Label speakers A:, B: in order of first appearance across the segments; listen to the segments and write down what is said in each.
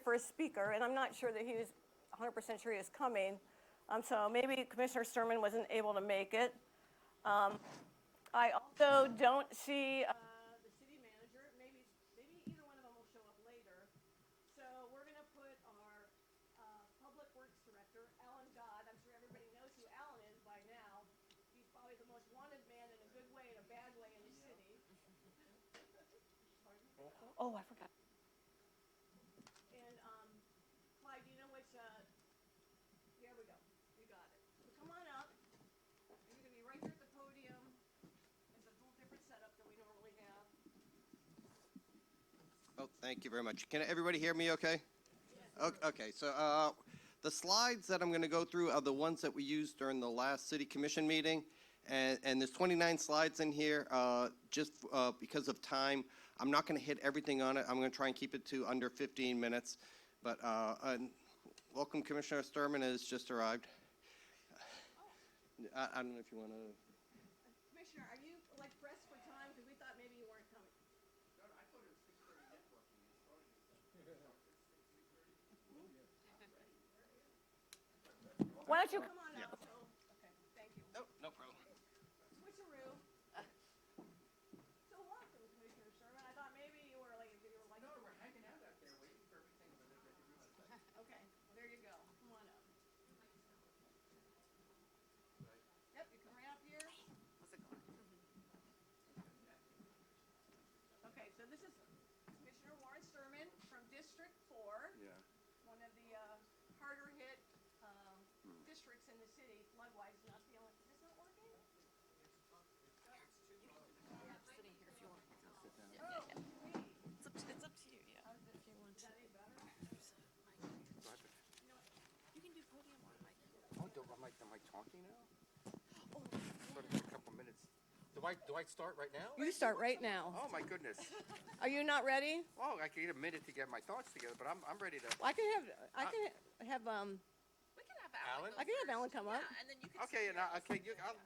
A: for a speaker, and I'm not sure that he was 100% sure he was coming. So maybe Commissioner Sturman wasn't able to make it. I also don't see the city manager. Maybe either one of them will show up later. So we're going to put our Public Works Director, Alan Dodd. I'm sure everybody knows who Alan is by now. He's probably the most wanted man in a good way and a bad way in the city. Oh, I forgot. And Clyde, do you know which? There we go. You got it. So come on up. And you're going to be right here at the podium. It's a little different setup than we normally have.
B: Oh, thank you very much. Can everybody hear me okay? Yes. Okay, so the slides that I'm going to go through are the ones that we used during the last city commission meeting. And there's 29 slides in here. Just because of time, I'm not going to hit everything on it. I'm going to try and keep it to under 15 minutes. But welcome, Commissioner Sturman has just arrived. I don't know if you want to.
A: Commissioner, are you like pressed for time? Because we thought maybe you weren't coming.
C: No, I thought it was 6:30 networking.
A: Why don't you come on up? So, okay, thank you.
B: Oh, no problem.
A: Switcheroo. So welcome, Commissioner Sturman. I thought maybe you were like.
C: No, we're hanging out there waiting for everything.
A: Okay, well, there you go. Come on up. Yep, you come right up here.
D: How's it going?
A: Okay, so this is Commissioner Warren Sturman from District 4.
C: Yeah.
A: One of the harder hit districts in the city, flood-wise. Not the only. Is this not working?
D: I'm sitting here if you want.
C: Sit down.
A: Oh, sweet.
D: It's up to you, yeah. If you want
A: Is
D: to.
A: that any better?
D: You can do podium or mic.
C: Oh, am I talking now? Oh. For a couple minutes. Do I start right now?
A: You start right now.
C: Oh my goodness.
A: Are you not ready?
C: Oh, I can need a minute to get my thoughts together, but I'm ready to.
A: Well, I can have
D: We can have
C: Alan?
D: Alan.
A: I can have Alan come up.
D: Yeah, and then you can.
C: Okay, and I'll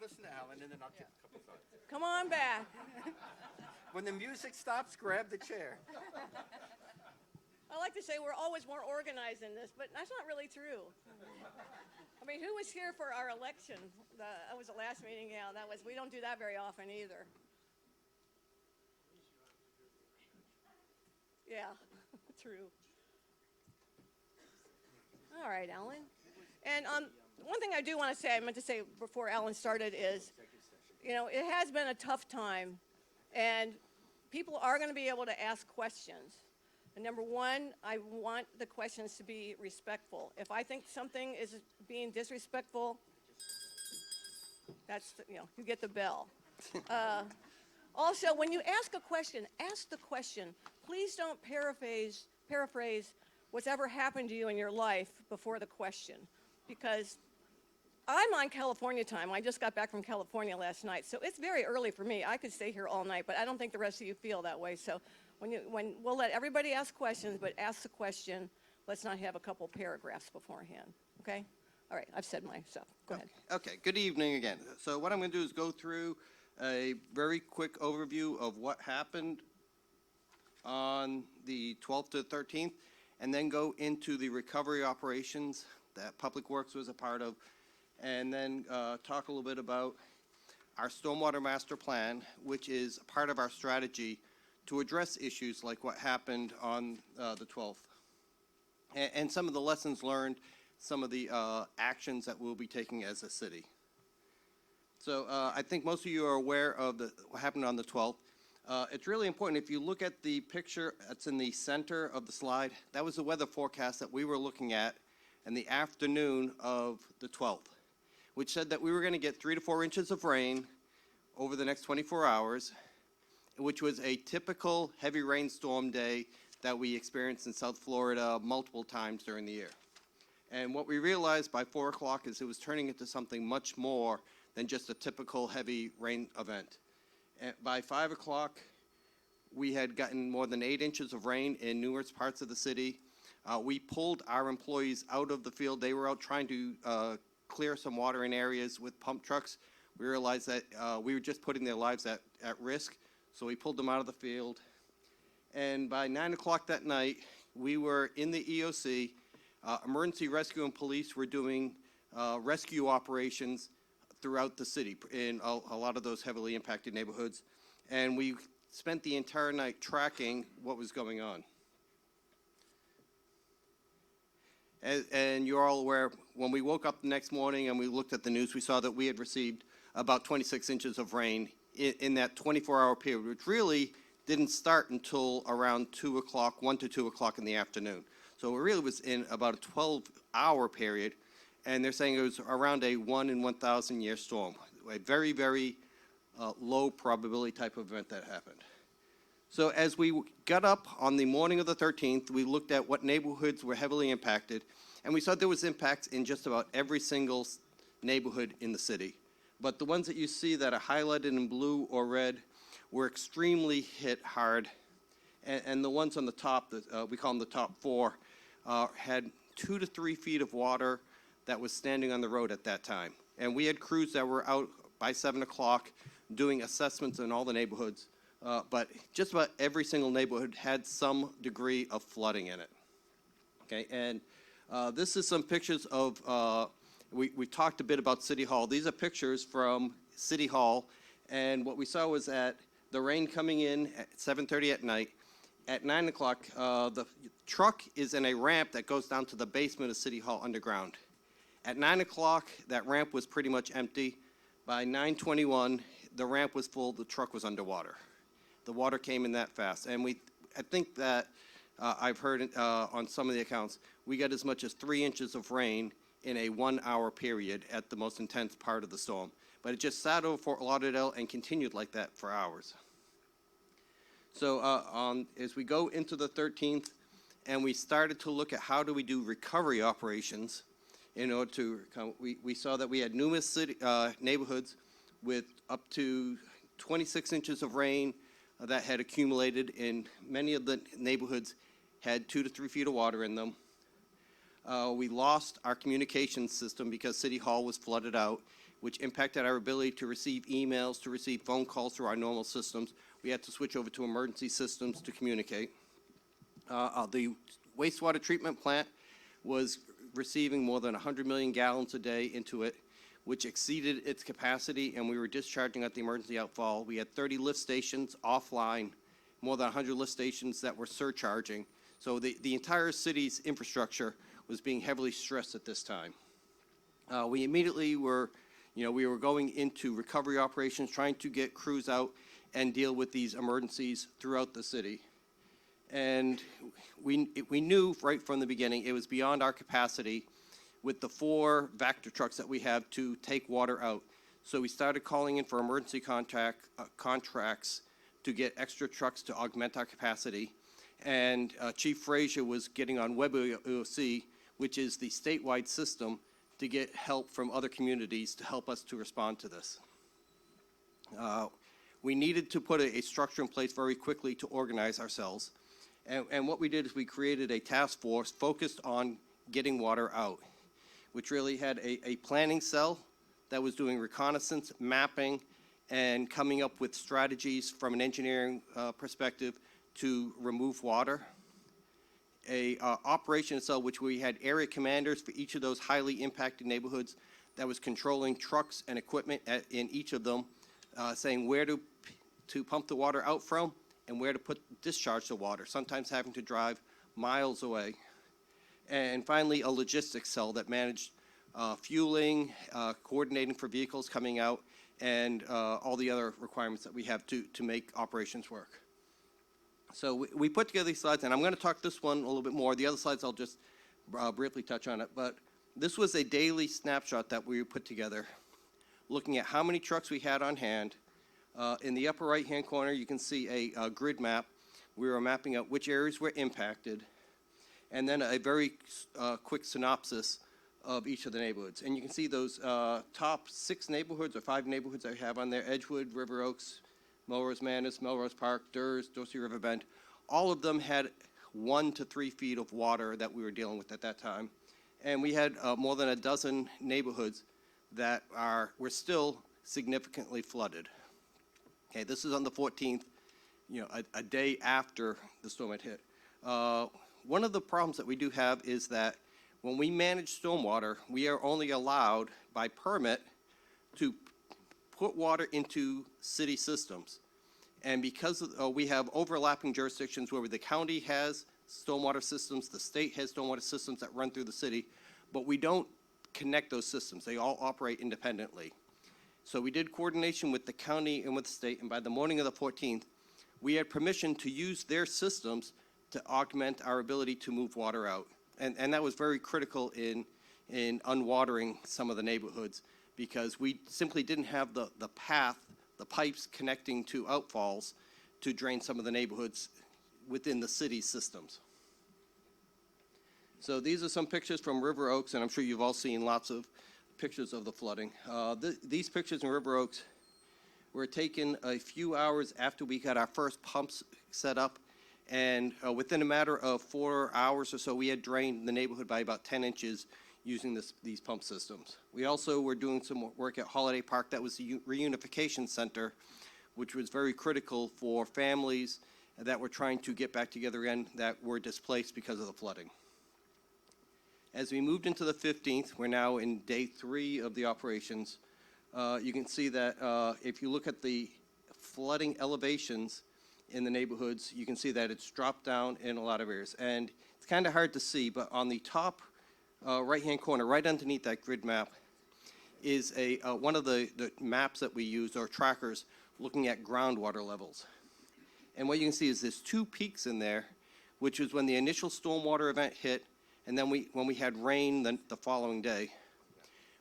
C: listen to Alan, and then I'll get a couple thoughts.
A: Come on back.
C: When the music stops, grab the chair.
A: I like to say we're always more organized than this, but that's not really true. I mean, who was here for our election? That was the last meeting. Yeah, we don't do that very often either. Yeah, true. All right, Alan. And one thing I do want to say, I meant to say before Alan started is, you know, it has been a tough time, and people are going to be able to ask questions. And number one, I want the questions to be respectful. If I think something is being disrespectful, that's, you get the bell. Also, when you ask a question, ask the question. Please don't paraphrase what's ever happened to you in your life before the question. Because I'm on California time. I just got back from California last night, so it's very early for me. I could stay here all night, but I don't think the rest of you feel that way. So when we'll let everybody ask questions, but ask the question. Let's not have a couple paragraphs beforehand. Okay? All right. I've said my stuff. Go ahead.
B: Okay, good evening again. So what I'm going to do is go through a very quick overview of what happened on the 12th to 13th, and then go into the recovery operations that Public Works was a part of, and then talk a little bit about our stormwater master plan, which is part of our strategy to address issues like what happened on the 12th, and some of the lessons learned, some of the actions that we'll be taking as a city. So I think most of you are aware of what happened on the 12th. It's really important. If you look at the picture that's in the center of the slide, that was the weather forecast that we were looking at in the afternoon of the 12th, which said that we were going to get 3 to 4 inches of rain over the next 24 hours, which was a typical heavy rainstorm day that we experienced in South Florida multiple times during the year. And what we realized by 4 o'clock is it was turning into something much more than just a typical heavy rain event. And by 5 o'clock, we had gotten more than 8 inches of rain in numerous parts of the city. We pulled our employees out of the field. They were out trying to clear some water in areas with pump trucks. We realized that we were just putting their lives at risk, so we pulled them out of the field. And by 9 o'clock that night, we were in the EOC. Emergency rescue and police were doing rescue operations throughout the city in a lot of those heavily impacted neighborhoods. And we spent the entire night tracking what was going on. And you're all aware, when we woke up the next morning and we looked at the news, we saw that we had received about 26 inches of rain in that 24-hour period, which really didn't start until around 2 o'clock, 1 to 2 o'clock in the afternoon. So it really was in about a 12-hour period, and they're saying it was around a 1 in 1,000 year storm, a very, very low probability type of event that happened. So as we got up on the morning of the 13th, we looked at what neighborhoods were heavily impacted, and we saw there was impacts in just about every single neighborhood in the city. But the ones that you see that are highlighted in blue or red were extremely hit hard, and the ones on the top, we call them the top 4, had 2 to 3 feet of water that was standing on the road at that time. And we had crews that were out by 7 o'clock doing assessments in all the neighborhoods, but just about every single neighborhood had some degree of flooding in it. Okay, and this is some pictures of, we talked a bit about City Hall. These are pictures from City Hall, and what we saw was that the rain coming in at 7:30 at night. At 9 o'clock, the truck is in a ramp that goes down to the basement of City Hall underground. At 9 o'clock, that ramp was pretty much empty. By 9:21, the ramp was full, the truck was underwater. The water came in that fast. And I think that I've heard on some of the accounts, we got as much as 3 inches of rain in a 1-hour period at the most intense part of the storm. But it just sat over Fort Lauderdale and continued like that for hours. So as we go into the 13th, and we started to look at how do we do recovery operations in order to, we saw that we had numerous neighborhoods with up to 26 inches of rain that had accumulated in many of the neighborhoods had 2 to 3 feet of water in them. We lost our communication system because City Hall was flooded out, which impacted our ability to receive emails, to receive phone calls through our normal systems. We had to switch over to emergency systems to communicate. The wastewater treatment plant was receiving more than 100 million gallons a day into it, which exceeded its capacity, and we were discharging at the emergency outfall. We had 30 lift stations offline, more than 100 lift stations that were surcharging. So the entire city's infrastructure was being heavily stressed at this time. We immediately were, we were going into recovery operations, trying to get crews out and deal with these emergencies throughout the city. And we knew right from the beginning it was beyond our capacity with the 4 Vector trucks that we have to take water out. So we started calling in for emergency contracts to get extra trucks to augment our capacity. And Chief Frazier was getting on WebEOC, which is the statewide system, to get help from other communities to help us to respond to this. We needed to put a structure in place very quickly to organize ourselves. And what we did is we created a task force focused on getting water out, which really had a planning cell that was doing reconnaissance, mapping, and coming up with strategies from an engineering perspective to remove water. A operation cell which we had area commanders for each of those highly impacted neighborhoods that was controlling trucks and equipment in each of them, saying where to pump the water out from and where to discharge the water, sometimes having to drive miles away. And finally, a logistics cell that managed fueling, coordinating for vehicles coming out, and all the other requirements that we have to make operations work. So we put together these slides, and I'm going to talk this one a little bit more. The other slides, I'll just briefly touch on it. But this was a daily snapshot that we put together, looking at how many trucks we had on hand. In the upper right-hand corner, you can see a grid map. We were mapping out which areas were impacted, and then a very quick synopsis of each of the neighborhoods. And you can see those top 6 neighborhoods or 5 neighborhoods I have on there: Edgewood, River Oaks, Melrose Manor, Melrose Park, Dorsey River Bend. All of them had 1 to 3 feet of water that we were dealing with at that time. And we had more than a dozen neighborhoods that were still significantly flooded. Okay, this is on the 14th, a day after the storm had hit. one of the problems that we do have is that when we manage stormwater, we are only allowed by permit to put water into city systems. And because we have overlapping jurisdictions where the county has stormwater systems, the state has stormwater systems that run through the city, but we don't connect those systems. They all operate independently. So we did coordination with the county and with the state, and by the morning of the 14th, we had permission to use their systems to augment our ability to move water out. And that was very critical in unwatering some of the neighborhoods, because we simply didn't have the path, the pipes connecting to outfalls to drain some of the neighborhoods within the city systems. So these are some pictures from River Oaks, and I'm sure you've all seen lots of pictures of the flooding. These pictures in River Oaks were taken a few hours after we got our first pumps set up, and within a matter of 4 hours or so, we had drained the neighborhood by about 10 inches using these pump systems. We also were doing some work at Holiday Park. That was the reunification center, which was very critical for families that were trying to get back together again that were displaced because of the flooding. As we moved into the 15th, we're now in day 3 of the operations. You can see that if you look at the flooding elevations in the neighborhoods, you can see that it's dropped down in a lot of areas. And it's kind of hard to see, but on the top right-hand corner, right underneath that grid map, is one of the maps that we use, or trackers, looking at groundwater levels. And what you can see is there's 2 peaks in there, which is when the initial stormwater event hit, and then when we had rain the following day,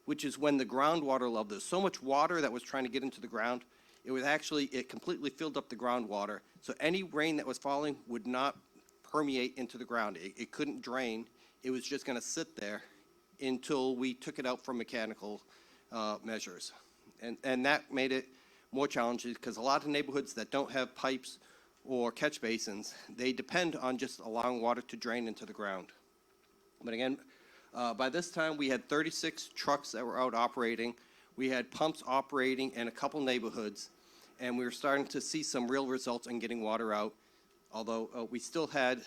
B: which is when the groundwater level, there's so much water that was trying to get into the ground, it completely filled up the groundwater. So any rain that was falling would not permeate into the ground. It couldn't drain. It was just going to sit there until we took it out for mechanical measures. And that made it more challenging, because a lot of neighborhoods that don't have pipes or catch basins, they depend on just allowing water to drain into the ground. But again, by this time, we had 36 trucks that were out operating. We had pumps operating in a couple neighborhoods, and we were starting to see some real results in getting water out, although we still had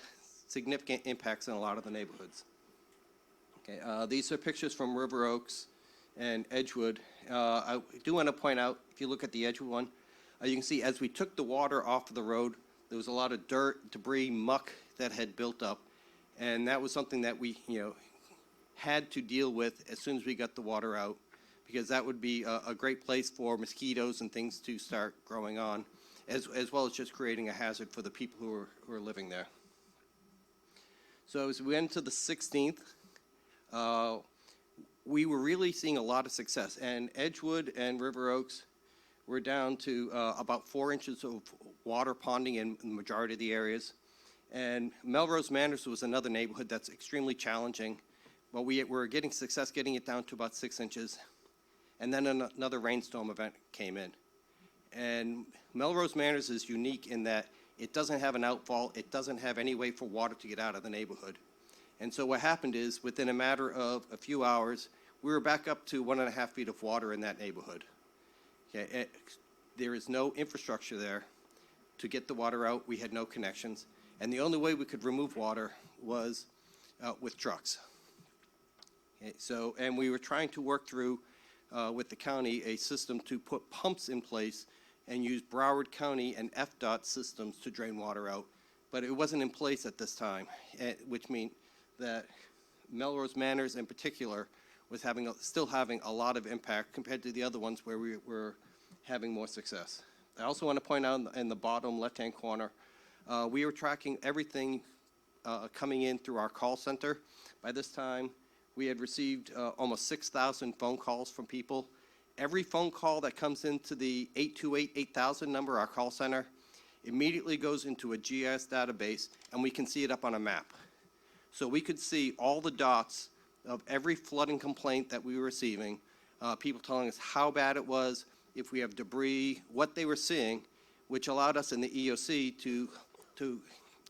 B: significant impacts in a lot of the neighborhoods. Okay, these are pictures from River Oaks and Edgewood. I do want to point out, if you look at the Edgewood one, you can see as we took the water off of the road, there was a lot of dirt, debris, muck that had built up. And that was something that we, had to deal with as soon as we got the water out, because that would be a great place for mosquitoes and things to start growing on, as well as just creating a hazard for the people who are living there. So as we went into the 16th, we were really seeing a lot of success. And Edgewood and River Oaks were down to about 4 inches of water ponding in the majority of the areas. And Melrose Manors was another neighborhood that's extremely challenging, but we were getting success getting it down to about 6 inches. And then another rainstorm event came in. And Melrose Manors is unique in that it doesn't have an outfall. It doesn't have any way for water to get out of the neighborhood. And so what happened is, within a matter of a few hours, we were back up to 1.5 feet of water in that neighborhood. Okay, there is no infrastructure there to get the water out. We had no connections. And the only way we could remove water was with trucks. Okay, and we were trying to work through with the county a system to put pumps in place and use Broward County and FDOT systems to drain water out. But it wasn't in place at this time, which means that Melrose Manors in particular was still having a lot of impact compared to the other ones where we were having more success. I also want to point out in the bottom left-hand corner, we were tracking everything coming in through our call center. By this time, we had received almost 6,000 phone calls from people. Every phone call that comes into the 828-8000 number, our call center, immediately goes into a GIS database, and we can see it up on a map. So we could see all the dots of every flooding complaint that we were receiving, people telling us how bad it was, if we have debris, what they were seeing, which allowed us in the EOC to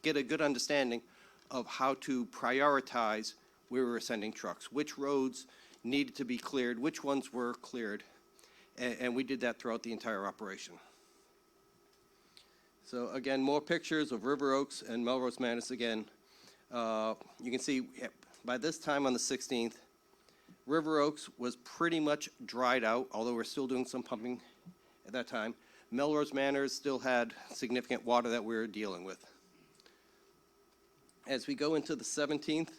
B: get a good understanding of how to prioritize where we were sending trucks, which roads needed to be cleared, which ones were cleared, and we did that throughout the entire operation. So again, more pictures of River Oaks and Melrose Manors again. You can see by this time on the 16th, River Oaks was pretty much dried out, although we're still doing some pumping at that time. Melrose Manors still had significant water that we were dealing with. As we go into the 17th,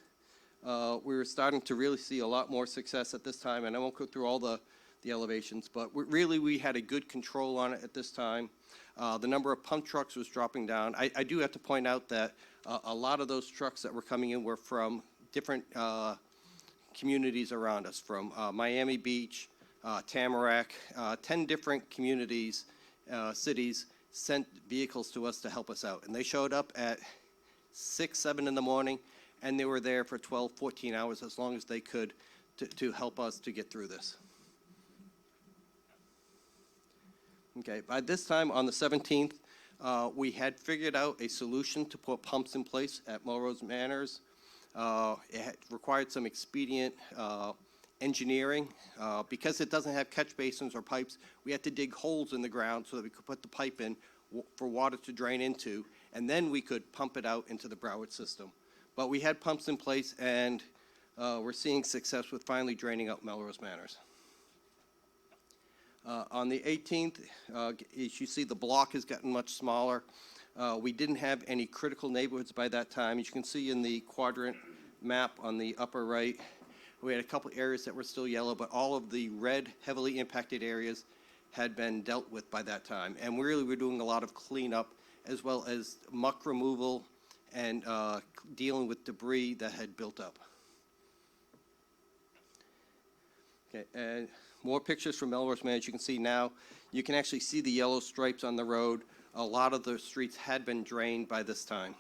B: we were starting to really see a lot more success at this time, and I won't go through all the elevations, but we had a good control on it at this time. The number of pump trucks was dropping down. I do have to point out that a lot of those trucks that were coming in were from different communities around us, from Miami Beach, Tamarack, 10 different communities, cities sent vehicles to us to help us out. And they showed up at 6, 7 in the morning, and they were there for 12, 14 hours, as long as they could, to help us to get through this. Okay, by this time on the 17th, we had figured out a solution to put pumps in place at Melrose Manors. It had required some expedient engineering. Because it doesn't have catch basins or pipes, we had to dig holes in the ground so that we could put the pipe in for water to drain into, and then we could pump it out into the Broward system. But we had pumps in place, and we're seeing success with finally draining out Melrose Manors. On the 18th, as you see, the block has gotten much smaller. We didn't have any critical neighborhoods by that time. As you can see in the quadrant map on the upper right, we had a couple areas that were still yellow, but all of the red, heavily impacted areas had been dealt with by that time. And we really were doing a lot of cleanup, as well as muck removal and dealing with debris that had built up. Okay, and more pictures from Melrose Manors. You can see now, you can actually see the yellow stripes on the road. A lot of the streets had been drained by this time.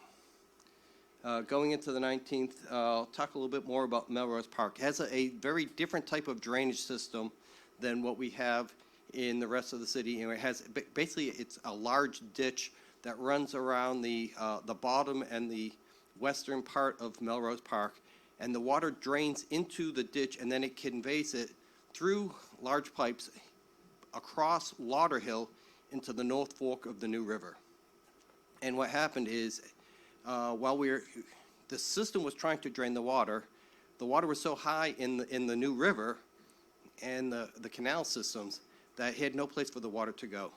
B: Going into the 19th, I'll talk a little bit more about Melrose Park. It has a very different type of drainage system than what we have in the rest of the city. And it has, basically, it's a large ditch that runs around the bottom and the western part of Melrose Park. And the water drains into the ditch, and then it conveys it through large pipes across Lauderhill into the North Fork of the New River. And what happened is, while the system was trying to drain the water was so high in the New River and the canal systems that it had no place for the water to go.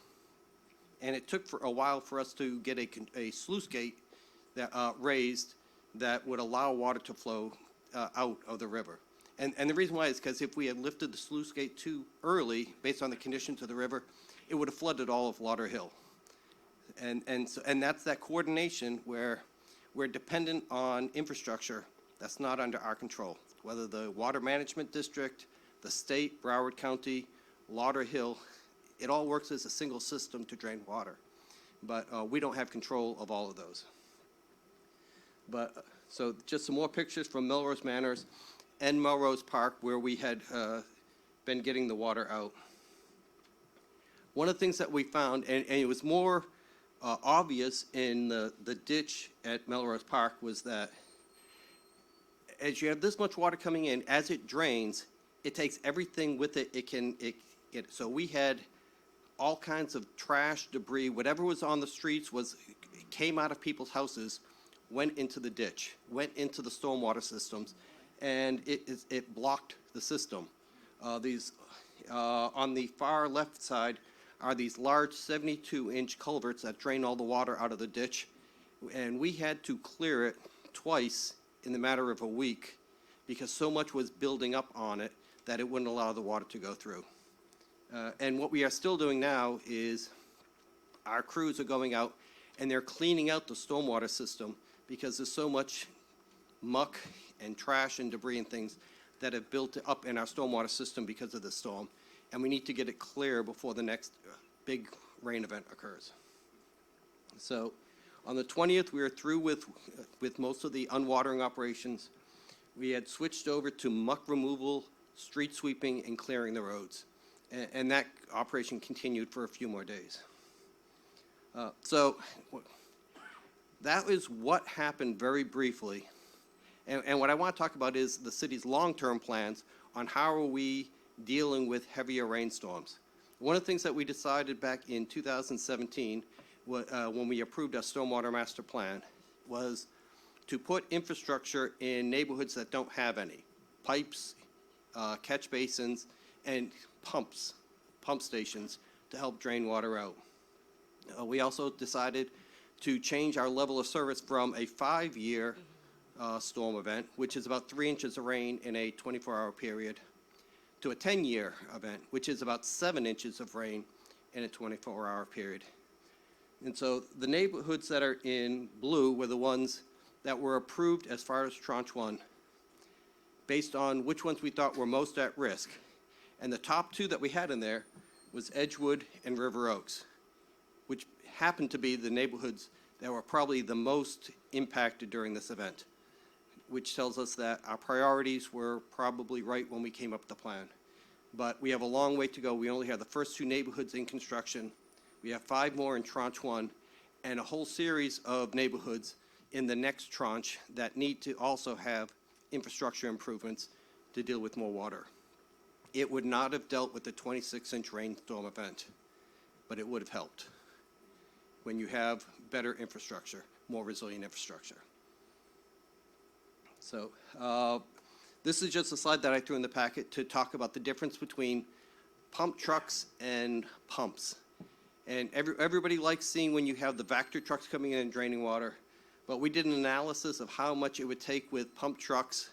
B: And it took for a while for us to get a sluice gate that raised that would allow water to flow out of the river. And the reason why is because if we had lifted the sluice gate too early, based on the conditions of the river, it would have flooded all of Lauderhill. And that's that coordination where we're dependent on infrastructure that's not under our control, whether the Water Management District, the state, Broward County, Lauderhill, it all works as a single system to drain water. But we don't have control of all of those. But so just some more pictures from Melrose Manors and Melrose Park, where we had been getting the water out. One of the things that we found, and it was more obvious in the ditch at Melrose Park, was that as you have this much water coming in, as it drains, it takes everything with it. So we had all kinds of trash, debris, whatever was on the streets came out of people's houses, went into the ditch, went into the stormwater systems, and it blocked the system. On the far left side are these large 72-inch culverts that drain all the water out of the ditch, and we had to clear it twice in the matter of a week because so much was building up on it that it wouldn't allow the water to go through. And what we are still doing now is our crews are going out and they're cleaning out the stormwater system because there's so much muck and trash and debris and things that have built up in our stormwater system because of the storm. And we need to get it clear before the next big rain event occurs. So on the 20th, we were through with most of the unwatering operations. We had switched over to muck removal, street sweeping, and clearing the roads. And that operation continued for a few more days. So that is what happened very briefly. And what I want to talk about is the city's long-term plans on how are we dealing with heavier rainstorms. One of the things that we decided back in 2017 when we approved our stormwater master plan was to put infrastructure in neighborhoods that don't have any. Pipes, catch basins, and pump stations to help drain water out. We also decided to change our level of service from a 5-year storm event, which is about 3 inches of rain in a 24-hour period, to a 10-year event, which is about 7 inches of rain in a 24-hour period. And so the neighborhoods that are in blue were the ones that were approved as far as Tranche 1, based on which ones we thought were most at risk. And the top 2 that we had in there was Edgewood and River Oaks, which happened to be the neighborhoods that were probably the most impacted during this event, which tells us that our priorities were probably right when we came up with the plan. But we have a long way to go. We only have the first 2 neighborhoods in construction. We have 5 more in Tranche 1, and a whole series of neighborhoods in the next tranche that need to also have infrastructure improvements to deal with more water. It would not have dealt with the 26-inch rainstorm event, but it would have helped when you have better infrastructure, more resilient infrastructure. So this is just a slide that I threw in the packet to talk about the difference between pump trucks and pumps. And everybody likes seeing when you have the Vector trucks coming in and draining water, but we did an analysis of how much it would take with pump trucks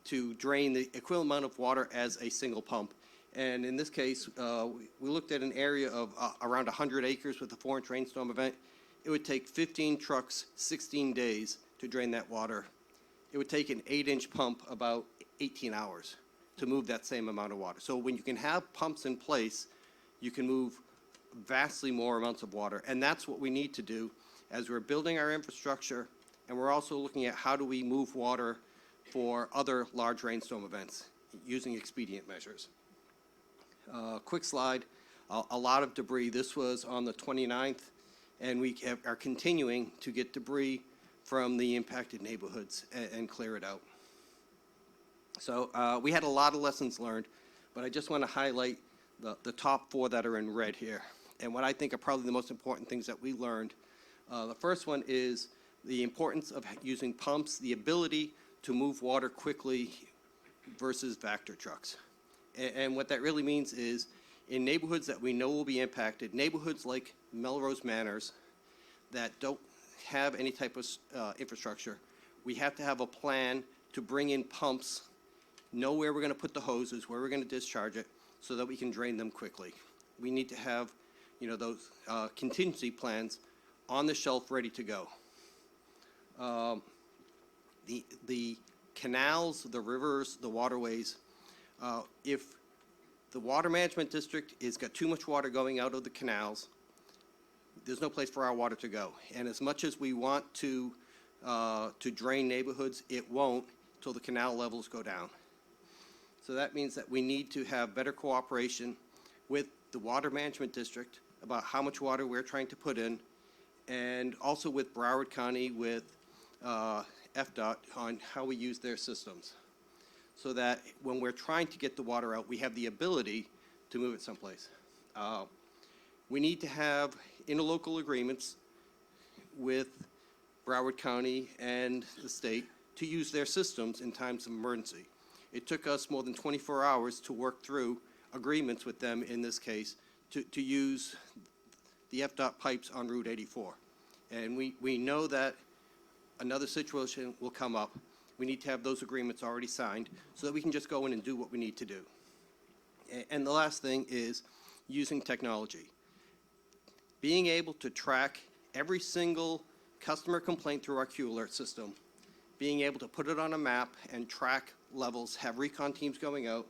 B: to drain the equivalent amount of water as a single pump. And in this case, we looked at an area of around 100 acres with a 4-inch rainstorm event. It would take 15 trucks, 16 days to drain that water. It would take an 8-inch pump about 18 hours to move that same amount of water. So when you can have pumps in place, you can move vastly more amounts of water. And that's what we need to do as we're building our infrastructure, and we're also looking at how do we move water for other large rainstorm events using expedient measures. Quick slide, a lot of debris. This was on the 29th, and we are continuing to get debris from the impacted neighborhoods and clear it out. So we had a lot of lessons learned, but I just want to highlight the top 4 that are in red here. And what I think are probably the most important things that we learned. The first one is the importance of using pumps, the ability to move water quickly versus Vector trucks. And what that really means is in neighborhoods that we know will be impacted, neighborhoods like Melrose Manors that don't have any type of infrastructure, we have to have a plan to bring in pumps, know where we're going to put the hoses, where we're going to discharge it, so that we can drain them quickly. We need to have, those contingency plans on the shelf ready to go. The canals, the rivers, the waterways, if the water management district has got too much water going out of the canals, there's no place for our water to go. And as much as we want to drain neighborhoods, it won't till the canal levels go down. So that means that we need to have better cooperation with the water management district about how much water we're trying to put in, and also with Broward County, with FDOT on how we use their systems, so that when we're trying to get the water out, we have the ability to move it someplace. We need to have interlocal agreements with Broward County and the state to use their systems in times of emergency. It took us more than 24 hours to work through agreements with them in this case to use the FDOT pipes on Route 84. And we know that another situation will come up. We need to have those agreements already signed so that we can just go in and do what we need to do. And the last thing is using technology. Being able to track every single customer complaint through our Q Alert system, being able to put it on a map and track levels, have recon teams going out,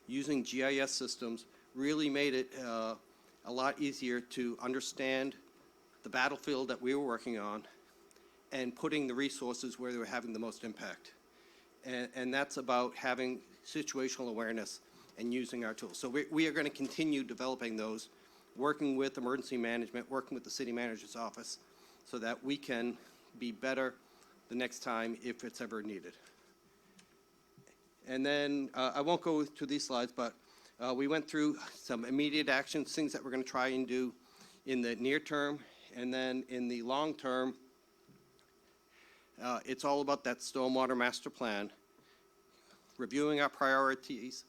B: using GIS systems, really made it a lot easier to understand the battlefield that we were working on and putting the resources where they were having the most impact. And that's about having situational awareness and using our tools. So we are going to continue developing those, working with emergency management, working with the city manager's office, so that we can be better the next time if it's ever needed. And then I won't go through these slides, but we went through some immediate actions, things that we're going to try and do in the near term, and then in the long term, It's all about that stormwater master plan, reviewing our priorities,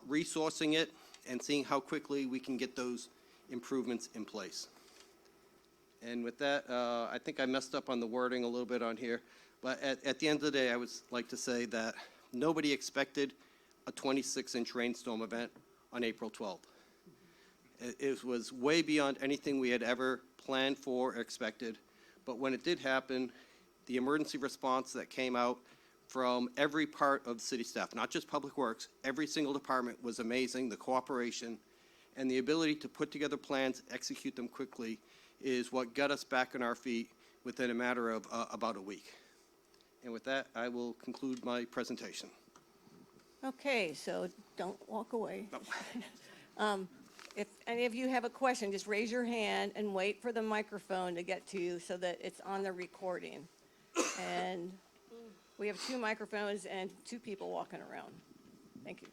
B: resourcing it, and seeing how quickly we can get those improvements in place. And with that, I think I messed up on the wording a little bit on here, but at the end of the day, I would like to say that nobody expected a 26-inch rainstorm event on April 12th. It was way beyond anything we had ever planned for or expected, but when it did happen, the emergency response that came out from every part of city staff, not just Public Works, every single department was amazing. The cooperation and the ability to put together plans, execute them quickly, is what got us back on our feet within a matter of about a week. And with that, I will conclude my presentation.
A: Okay, so don't walk away. If any of you have a question, just raise your hand and wait for the microphone to get to you so that it's on the recording. And we have 2 microphones and 2 people walking around. Thank you.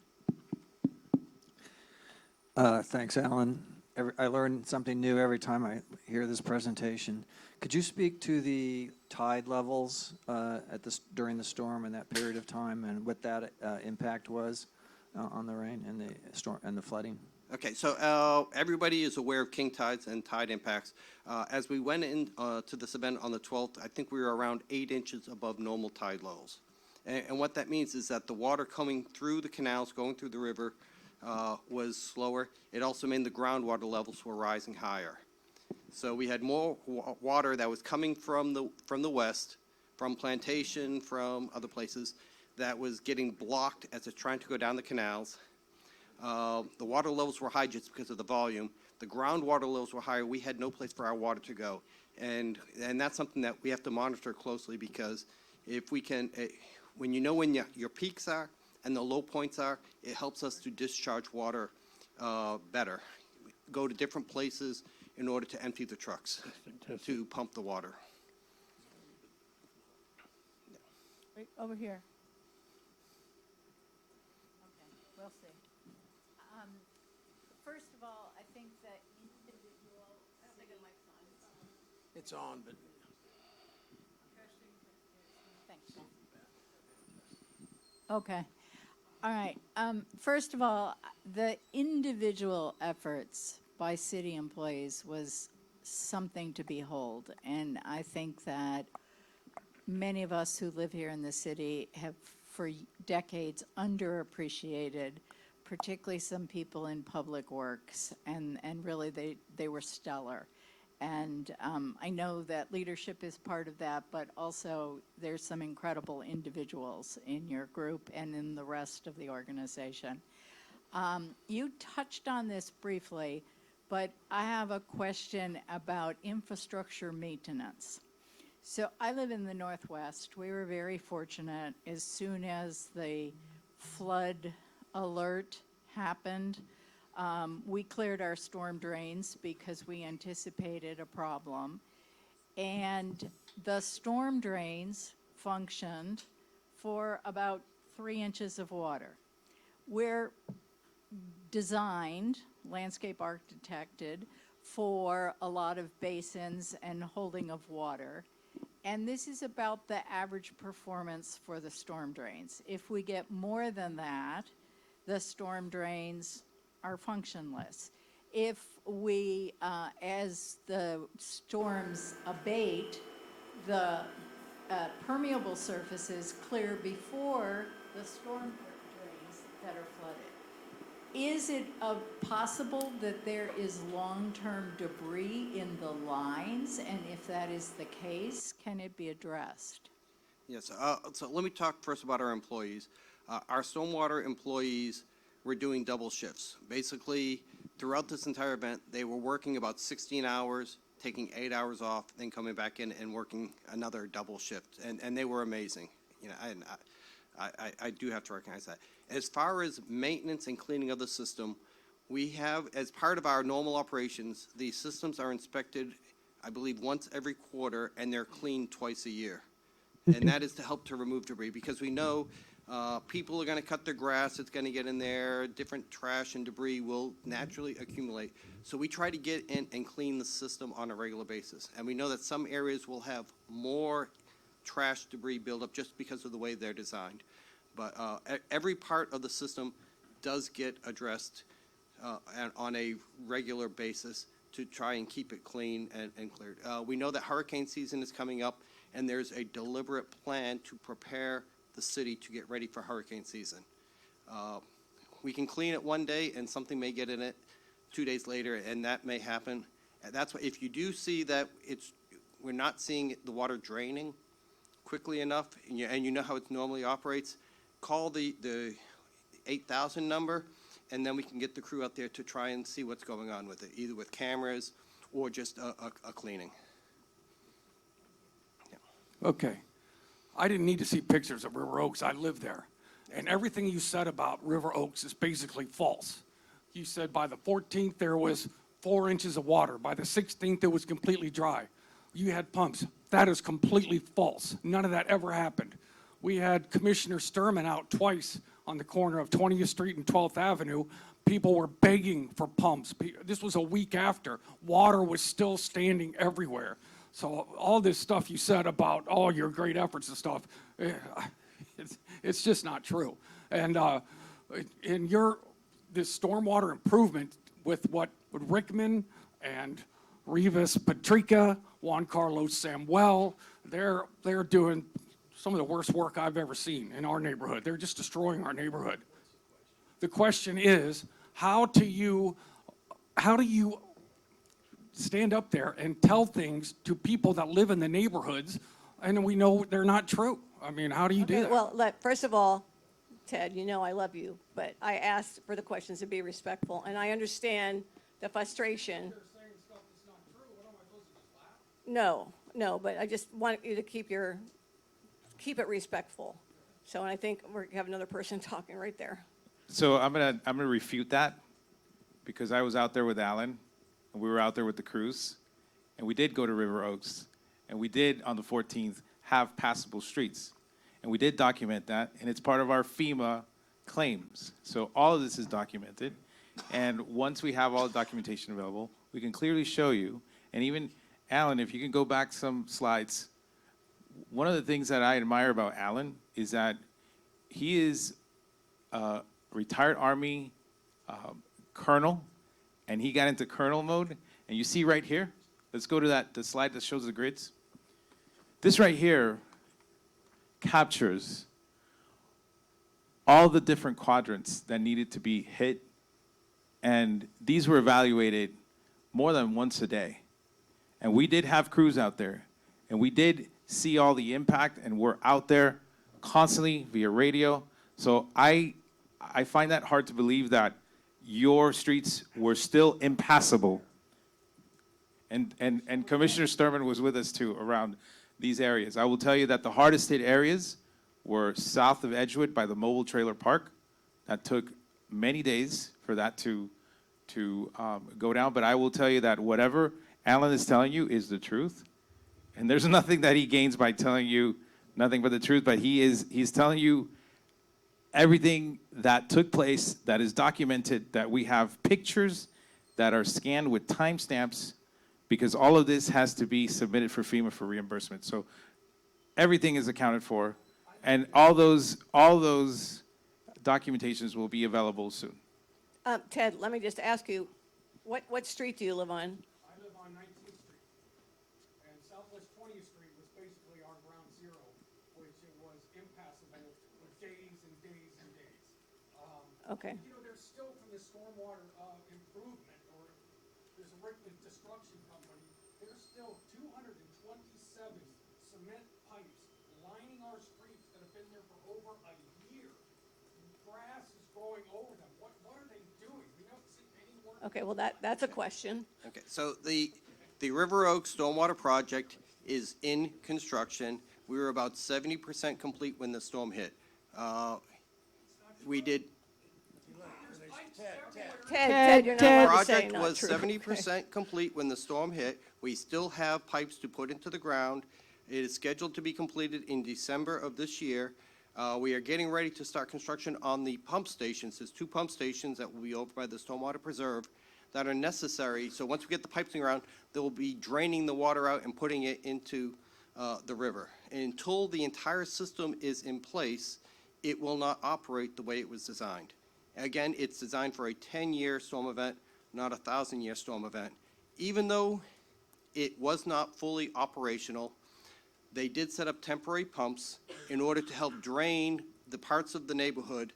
E: Thanks, Alan. I learn something new every time I hear this presentation. Could you speak to the tide levels during the storm and that period of time, and what that impact was on the rain and the storm and the flooding?
B: Okay, so everybody is aware of king tides and tide impacts. As we went in to this event on the 12th, I think we were around 8 inches above normal tide levels. And what that means is that the water coming through the canals, going through the river, was slower. It also meant the groundwater levels were rising higher. So we had more water that was coming from the west, from Plantation, from other places, that was getting blocked as it's trying to go down the canals. The water levels were high just because of the volume. The groundwater levels were higher. We had no place for our water to go. And that's something that we have to monitor closely, because if we can, when you know when your peaks are and the low points are, it helps us to discharge water better. Go to different places in order to empty the trucks to pump the water.
F: Right over here. Okay, we'll see. First of all, I think that individual. I don't think the mic's on.
C: It's on, but.
F: Thanks. Okay. All right. First of all, the individual efforts by city employees was something to behold, and I think that many of us who live here in the city have for decades underappreciated, particularly some people in Public Works, and really they were stellar. And I know that leadership is part of that, but also there's some incredible individuals in your group and in the rest of the organization. You touched on this briefly, but I have a question about infrastructure maintenance. So I live in the Northwest. We were very fortunate. As soon as the flood alert happened, we cleared our storm drains because we anticipated a problem. And the storm drains functioned for about 3 inches of water. We're designed, landscape architected, for a lot of basins and holding of water. And this is about the average performance for the storm drains. If we get more than that, the storm drains are functionless. If we, as the storms abate, the permeable surfaces clear before the storm drains that are flooded. Is it possible that there is long-term debris in the lines? And if that is the case, can it be addressed?
B: Yes, so let me talk first about our employees. Our stormwater employees were doing double shifts. Basically, throughout this entire event, they were working about 16 hours, taking 8 hours off, then coming back in and working another double shift. And they were amazing. You know, I do have to recognize that. As far as maintenance and cleaning of the system, we have, as part of our normal operations, the systems are inspected, I believe, once every quarter, and they're cleaned twice a year. And that is to help to remove debris, because we know people are going to cut their grass, it's going to get in there, different trash and debris will naturally accumulate. So we try to get in and clean the system on a regular basis. And we know that some areas will have more trash debris buildup just because of the way they're designed. But every part of the system does get addressed on a regular basis to try and keep it clean and cleared. We know that hurricane season is coming up, and there's a deliberate plan to prepare the city to get ready for hurricane season. We can clean it one day, and something may get in it 2 days later, and that may happen. And that's why, if you do see that we're not seeing the water draining quickly enough, and you know how it normally operates, call the 8,000 number, and then we can get the crew out there to try and see what's going on with it, either with cameras or just a cleaning.
G: Okay. I didn't need to see pictures of River Oaks. I live there. And everything you said about River Oaks is basically false. You said by the 14th there was 4 inches of water. By the 16th it was completely dry. You had pumps. That is completely false. None of that ever happened. We had Commissioner Sturman out twice on the corner of 20th Street and 12th Avenue. People were begging for pumps. This was a week after. Water was still standing everywhere. So all this stuff you said about all your great efforts and stuff, it's just not true. And in this stormwater improvement with Rickman and Rivas Patrica, Juan Carlos Samuel, they're doing some of the worst work I've ever seen in our neighborhood. They're just destroying our neighborhood. The question is, how do you stand up there and tell things to people that live in the neighborhoods and we know they're not true? I mean, how do you do
A: Okay,
G: that?
A: well, first of all, Ted, you know I love you, but I asked for the questions to be respectful, and I understand the frustration. No, but I just want you to keep it respectful. So, and I think we have another person talking right there.
H: So I'm gonna refute that, because I was out there with Alan, and we were out there with the crews, and we did go to River Oaks, and we did on the 14th have passable streets, and we did document that, and it's part of our FEMA claims. So all of this is documented, and once we have all the documentation available, we can clearly show you. And even Alan, if you can go back some slides, one of the things that I admire about Alan is that he is a retired Army colonel, and he got into colonel mode. And you see right here, let's go to the slide that shows the grids. This right here captures all the different quadrants that needed to be hit, and these were evaluated more than once a day. And we did have crews out there, and we did see all the impact, and we're out there constantly via radio. So I find that hard to believe that your streets were still impassable. And Commissioner Sturman was with us too around these areas. I will tell you that the hardest hit areas were south of Edgewood by the mobile trailer park. That took many days for that to go down. But I will tell you that whatever Alan is telling you is the truth. And there's nothing that he gains by telling you nothing but the truth. But he's telling you everything that took place, that is documented, that we have pictures that are scanned with timestamps, because all of this has to be submitted for FEMA for reimbursement. So everything is accounted for, and all those documentations will be available soon.
A: Ted, let me just ask you, what street do you live on?
G: I live on 19th Street, and Southwest 20th Street was basically our ground zero, which it was impassable for days and days and days.
A: Okay.
G: You know, there's still, from the stormwater improvement, or there's a Rickman Destruction Company, there's still 227 cement pipes lining our streets that have been there for over a year. Grass is growing over them. What are they doing? We don't see any work.
A: Okay, well, that's a question.
B: Okay, so the River Oaks Stormwater Project is in construction. We were about 70% complete when the storm hit. We did,
A: Ted, you're not
B: the
A: allowed to say
B: project
A: not
B: was
A: true.
B: 70% complete when the storm hit. We still have pipes to put into the ground. It is scheduled to be completed in December of this year. We are getting ready to start construction on the pump stations. There's 2 pump stations that will be over by the Stormwater Preserve that are necessary. So once we get the pipes in the ground, they will be draining the water out and putting it into the river. Until the entire system is in place, it will not operate the way it was designed. Again, it's designed for a 10-year storm event, not a 1,000-year storm event. Even though it was not fully operational, they did set up temporary pumps in order to help drain the parts of the neighborhood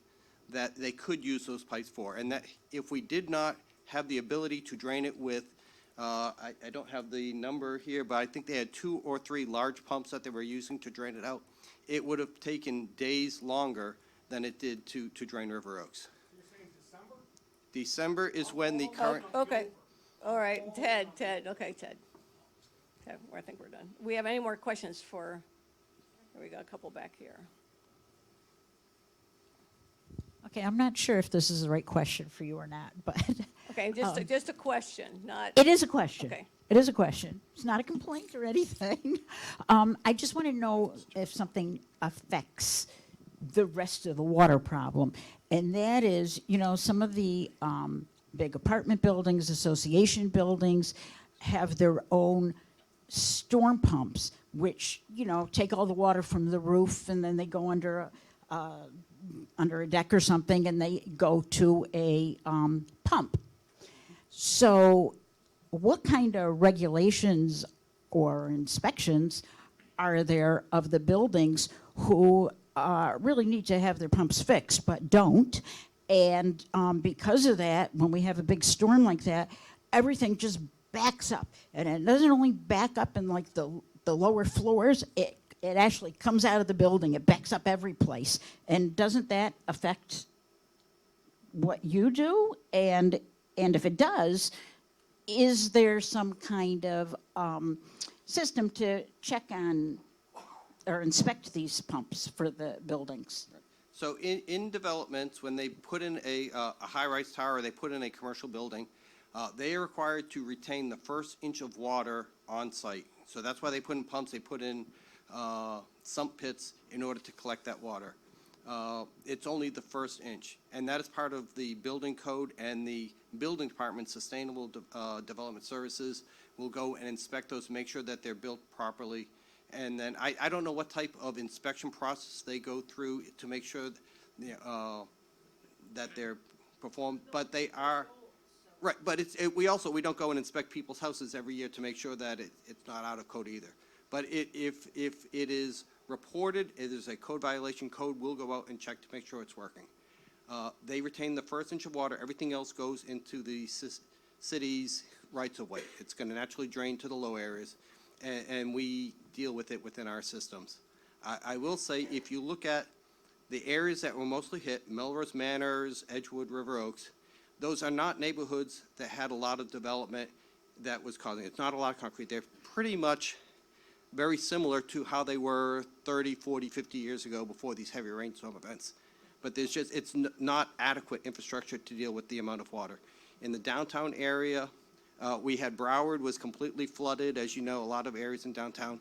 B: that they could use those pipes for. And that if we did not have the ability to drain it with, I don't have the number here, but I think they had 2 or 3 large pumps that they were using to drain it out, it would have taken days longer than it did to drain River Oaks.
G: You're saying December?
B: December is when the current,
A: Okay, all right, Ted, okay, Ted. I think we're done. We have any more questions for, here we got a couple back here.
I: Okay, I'm not sure if this is the right question for you or not, but
A: Okay, just a question, not,
I: it is a question.
A: Okay.
I: It is a question. It's not a complaint or anything. I just want to know if something affects the rest of the water problem. And that is, you know, some of the big apartment buildings, association buildings have their own storm pumps, which, you know, take all the water from the roof and then they go under a deck or something and they go to a pump. So what kind of regulations or inspections are there of the buildings who really need to have their pumps fixed but don't? And because of that, when we have a big storm like that, everything just backs up. And it doesn't only back up in like the lower floors, it actually comes out of the building. It backs up every place. And doesn't that affect what you do? And if it does, is there some kind of system to check on or inspect these pumps for the buildings?
B: so in developments, when they put in a high-rise tower, or they put in a commercial building, they are required to retain the first inch of water on site. So that's why they put in pumps, they put in sump pits in order to collect that water. It's only the first inch, and that is part of the building code, and the building department, Sustainable Development Services, will go and inspect those, make sure that they're built properly. And then I don't know what type of inspection process they go through to make sure that they're performed, but they are. Right, but we don't go and inspect people's houses every year to make sure that it's not out of code either. But if it is reported, it is a code violation, code will go out and check to make sure it's working. They retain the first inch of water, everything else goes into the city's rights of way. It's going to naturally drain to the low areas, and we deal with it within our systems. I will say, if you look at the areas that were mostly hit, Melrose Manors, Edgewood, River Oaks, those are not neighborhoods that had a lot of development that was causing it. It's not a lot of concrete. They're pretty much very similar to how they were 30, 40, 50 years ago before these heavy rainstorm events. But there's just, it's not adequate infrastructure to deal with the amount of water. In the downtown area, we had Broward was completely flooded, as you know, a lot of areas in downtown.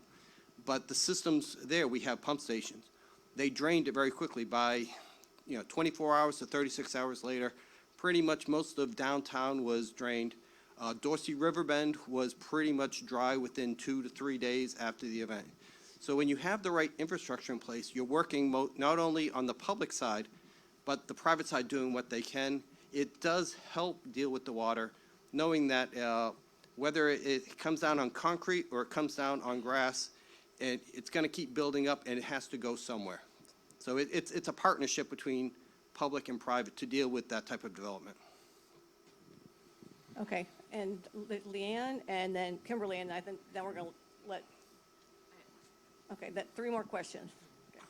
B: But the systems there, we have pump stations. They drained it very quickly by, 24 hours to 36 hours later. Pretty much most of downtown was drained. Dorsey Riverbend was pretty much dry within 2 to 3 days after the event. So when you have the right infrastructure in place, you're working not only on the public side, but the private side doing what they can. It does help deal with the water, knowing that whether it comes down on concrete or it comes down on grass, it's going to keep building up and it has to go somewhere. So it's a partnership between public and private to deal with that type of development.
A: okay, and Leanne, and then Kimberly, and I think then we're going to let, okay, 3 more questions. Okay.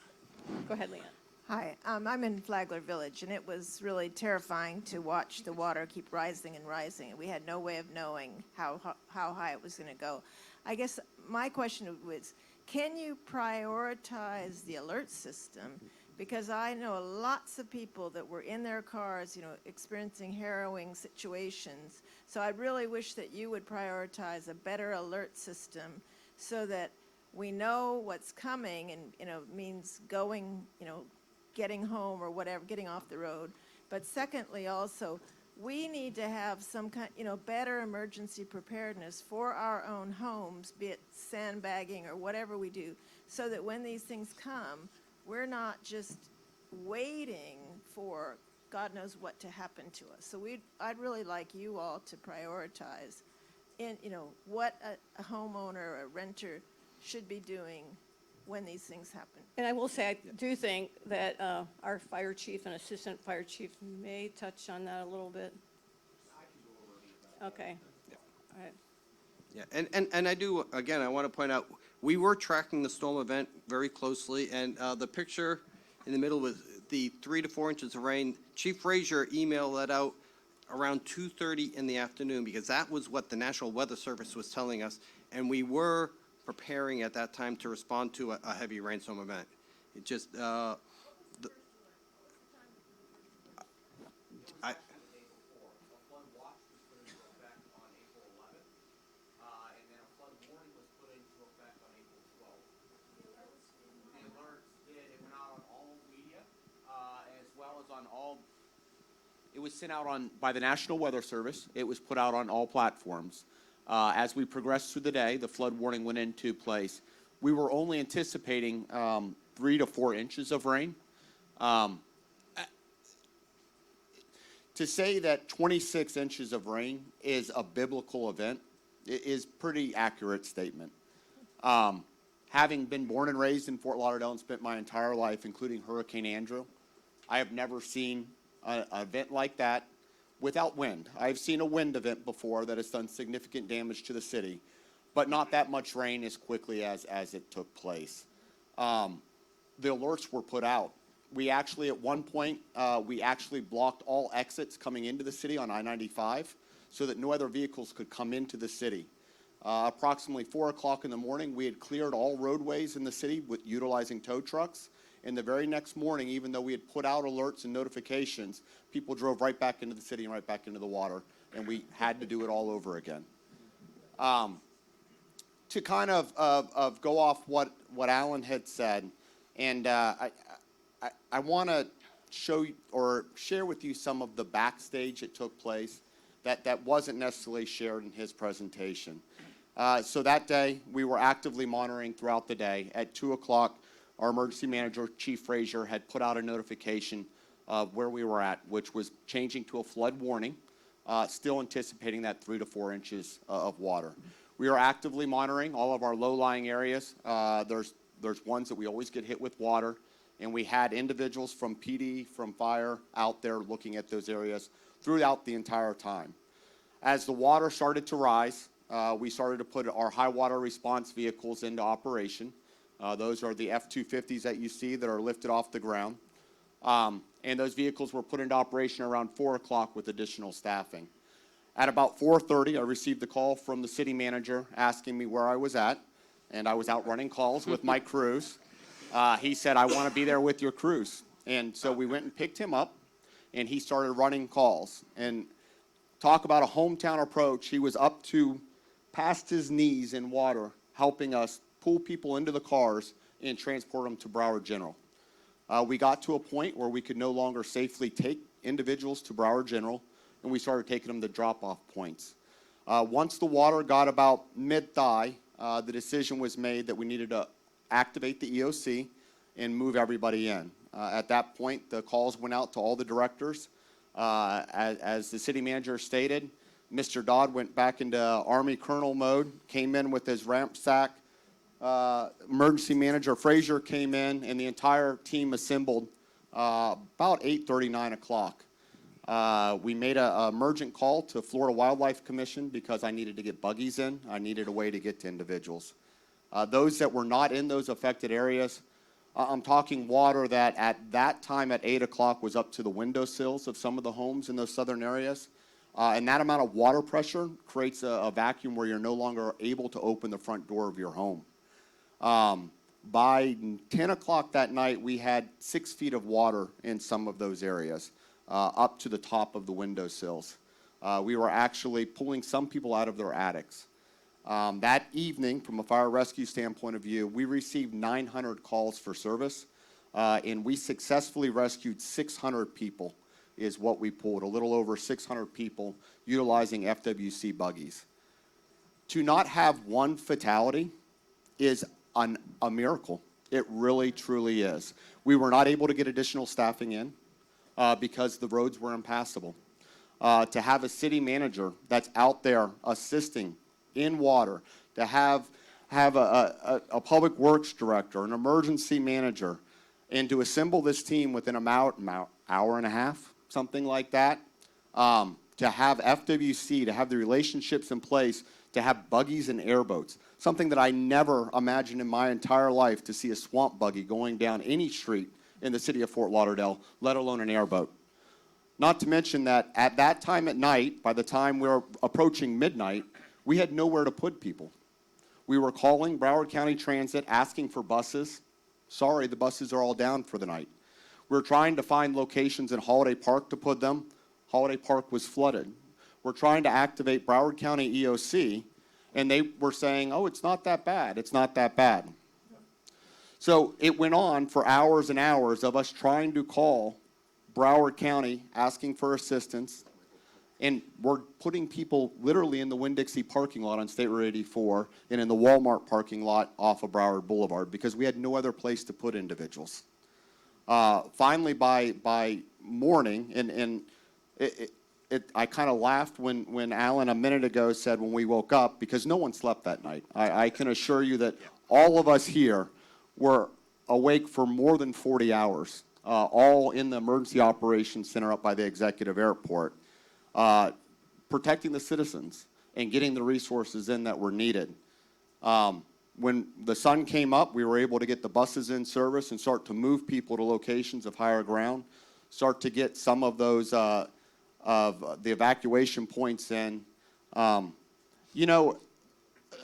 A: Go ahead, Leanne.
J: Hi, I'm in Flagler Village, and it was really terrifying to watch the water keep rising and rising, and we had no way of knowing how high it was going to go. I guess my question was, can you prioritize the alert system? Because I know lots of people that were in their cars, experiencing harrowing situations. So I really wish that you would prioritize a better alert system so that we know what's coming and, means going, getting home or whatever, getting off the road. But secondly, also, we need to have some kind, better emergency preparedness for our own homes, be it sandbagging or whatever we do, so that when these things come, we're not just waiting for God knows what to happen to us. So I'd really like you all to prioritize what a homeowner or a renter should be doing when these things happen.
A: And I will say, I do think that our fire chief and assistant fire chief may touch on that a little bit. Okay. All right.
B: Yeah, and I do, again, I want to point out, we were tracking the storm event very closely, and the picture in the middle was the 3 to 4 inches of rain. Chief Frazier emailed that out around 2:30 in the afternoon, because that was what the National Weather Service was telling us, and we were preparing at that time to respond to a heavy rainstorm event. It just,
C: It was sent out by the National Weather Service. It was put out on all platforms. As we progressed through the day, the flood warning went into place. We were only anticipating 3 to 4 inches of rain. To say that 26 inches of rain is a biblical event is pretty accurate statement. Having been born and raised in Fort Lauderdale and spent my entire life, including Hurricane Andrew, I have never seen an event like that without wind. I've seen a wind event before that has done significant damage to the city, but not that much rain as quickly as it took place. The alerts were put out. We actually, at one point, we actually blocked all exits coming into the city on I-95 so that no other vehicles could come into the city. Approximately 4 o'clock in the morning, we had cleared all roadways in the city with utilizing tow trucks. And the very next morning, even though we had put out alerts and notifications, people drove right back into the city and right back into the water, and we had to do it all over again. To kind of go off what Alan had said, and I want to show you or share with you some of the backstage that took place that wasn't necessarily shared in his presentation. So that day, we were actively monitoring throughout the day. At 2 o'clock, our emergency manager, Chief Frazier, had put out a notification of where we were at, which was changing to a flood warning, still anticipating that 3 to 4 inches of water. We are actively monitoring all of our low-lying areas. There's ones that we always get hit with water, and we had individuals from PD, from fire, out there looking at those areas throughout the entire time. As the water started to rise, we started to put our high water response vehicles into operation. Those are the F-250s that you see that are lifted off the ground. And those vehicles were put into operation around 4 o'clock with additional staffing. At about 4:30, I received a call from the city manager asking me where I was at, and I was out running calls with my crews. He said, "I want to be there with your crews." And so we went and picked him up, and he started running calls. And talk about a hometown approach, he was up to past his knees in water, helping us pull people into the cars and transport them to Broward General. We got to a point where we could no longer safely take individuals to Broward General, and we started taking them to drop-off points. Once the water got about mid-thigh, the decision was made that we needed to activate the EOC and move everybody in. At that point, the calls went out to all the directors. As the city manager stated, Mr. Dodd went back into Army Colonel mode, came in with his ramp sack. Emergency manager Frazier came in, and the entire team assembled about 8:30, 9 o'clock. We made an emergent call to Florida Wildlife Commission because I needed to get buggies in. I needed a way to get to individuals. Those that were not in those affected areas, I'm talking water that at that time at 8 o'clock was up to the windowsills of some of the homes in those southern areas. And that amount of water pressure creates a vacuum where you're no longer able to open the front door of your home. By 10 o'clock that night, we had 6 feet of water in some of those areas, up to the top of the windowsills. We were actually pulling some people out of their attics. That evening, from a fire rescue standpoint of view, we received 900 calls for service, and we successfully rescued 600 people is what we pulled, a little over 600 people utilizing FWC buggies. To not have one fatality is a miracle. It really, truly is. We were not able to get additional staffing in because the roads were impassable. To have a city manager that's out there assisting in water, to have a public works director, an emergency manager, and to assemble this team within an hour and a half, something like that, to have FWC, to have the relationships in place, to have buggies and airboats, something that I never imagined in my entire life, to see a swamp buggy going down any street in the city of Fort Lauderdale, let alone an airboat. Not to mention that at that time at night, by the time we were approaching midnight, we had nowhere to put people. We were calling Broward County Transit, asking for buses. Sorry, the buses are all down for the night. We're trying to find locations in Holiday Park to put them. Holiday Park was flooded. We're trying to activate Broward County EOC, and they were saying, oh, it's not that bad, it's not that bad. So it went on for hours and hours of us trying to call Broward County, asking for assistance, and we're putting people literally in the Winn-Dixie parking lot on State Road 84 and in the Walmart parking lot off of Broward Boulevard because we had no other place to put individuals. Finally, by morning, and I kind of laughed when Alan a minute ago said when we woke up, because no one slept that night. I can assure you that all of us here were awake for more than 40 hours, all in the Emergency Operations Center up by the Executive Airport, protecting the citizens and getting the resources in that were needed. When the sun came up, we were able to get the buses in service and start to move people to locations of higher ground, start to get some of those of the evacuation points in. You know,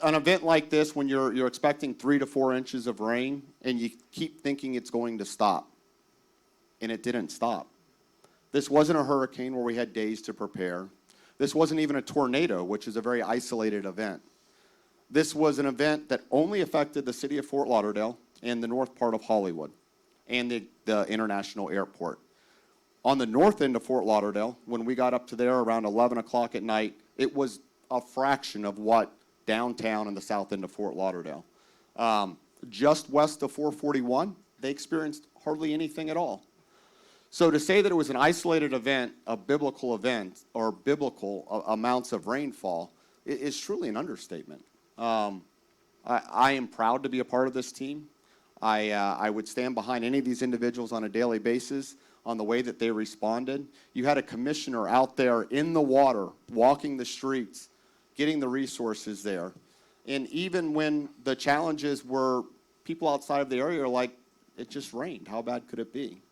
C: an event like this, when you're expecting 3 to 4 inches of rain and you keep thinking it's going to stop, and it didn't stop. This wasn't a hurricane where we had days to prepare. This wasn't even a tornado, which is a very isolated event. This was an event that only affected the city of Fort Lauderdale and the north part of Hollywood and the international airport. On the north end of Fort Lauderdale, when we got up to there around 11 o'clock at night, it was a fraction of what downtown and the south end of Fort Lauderdale. Just west of 441, they experienced hardly anything at all. So to say that it was an isolated event, a biblical event, or biblical amounts of rainfall is truly an understatement. I am proud to be a part of this team. I would stand behind any of these individuals on a daily basis on the way that they responded. You had a commissioner out there in the water, walking the streets, getting the resources there. And even when the challenges were, people outside of the area are like, it just rained, how bad could it be?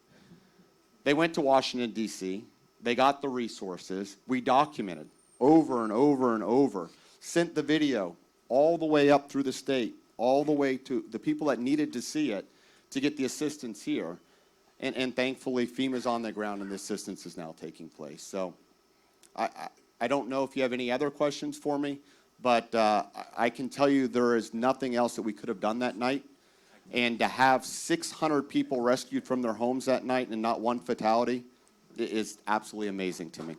C: They went to Washington, D.C., they got the resources, we documented over and over and over, sent the video all the way up through the state, all the way to the people that needed to see it to get the assistance here. And thankfully, FEMA's on the ground and the assistance is now taking place. So I don't know if you have any other questions for me, but I can tell you there is nothing else that we could have done that night. And to have 600 people rescued from their homes that night and not one fatality is absolutely amazing to me.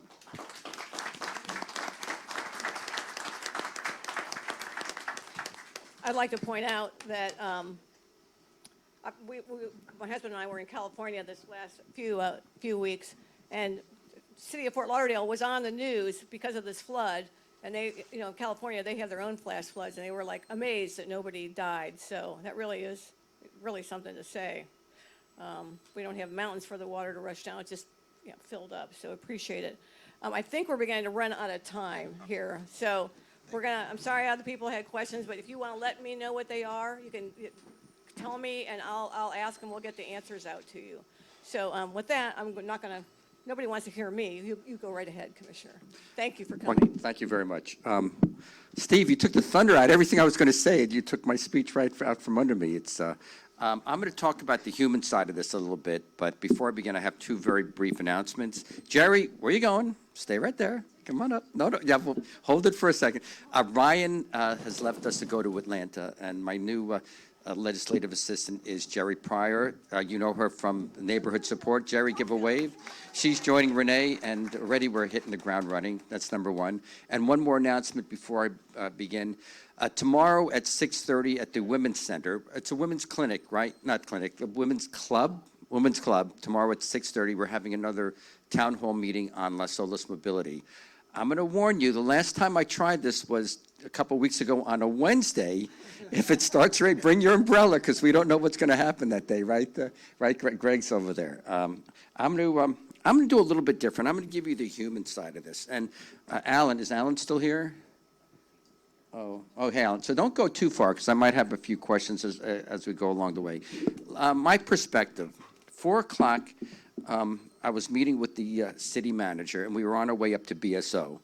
A: I'd like to point out that my husband and I were in California this last few weeks, and city of Fort Lauderdale was on the news because of this flood. And they, you know, California, they have their own flash floods, and they were like amazed that nobody died. So that really is something to say. We don't have mountains for the water to rush down. It's just filled up. So appreciate it. I think we're beginning to run out of time here. So I'm sorry other people had questions, but if you want to let me know what they are, you can tell me, and I'll ask, and we'll get the answers out to you. So with that, I'm not going to. Nobody wants to hear me. You go right ahead, Commissioner. Thank you for coming.
K: Thank you very much. Steve, you took the thunder out. Everything I was going to say, you took my speech right out from under me. I'm going to talk about the human side of this a little bit, but before I begin, I have two very brief announcements. Jerry, where are you going? Stay right there. Come on up. No, yeah, well, hold it for a second. Ryan has left us to go to Atlanta, and my new legislative assistant is Jerry Pryor. You know her from Neighborhood Support. Jerry, give a wave. She's joining Renee, and already we're hitting the ground running. That's number one. And one more announcement before I begin. Tomorrow at 6:30 at the Women's Center, it's a women's clinic, right? Not clinic, a women's club. Women's Club. Tomorrow at 6:30, we're having another town hall meeting on La Solis Mobility. I'm going to warn you, the last time I tried this was a couple weeks ago on a Wednesday. If it starts raining, bring your umbrella, because we don't know what's going to happen that day, right? Right, Greg's over there. I'm going to do a little bit different. I'm going to give you the human side of this. And Alan, is Alan still here? Oh, hey, Alan. So don't go too far, because I might have a few questions as we go along the way. My perspective, 4 o'clock, I was meeting with the city manager, and we were on our way up to BSO.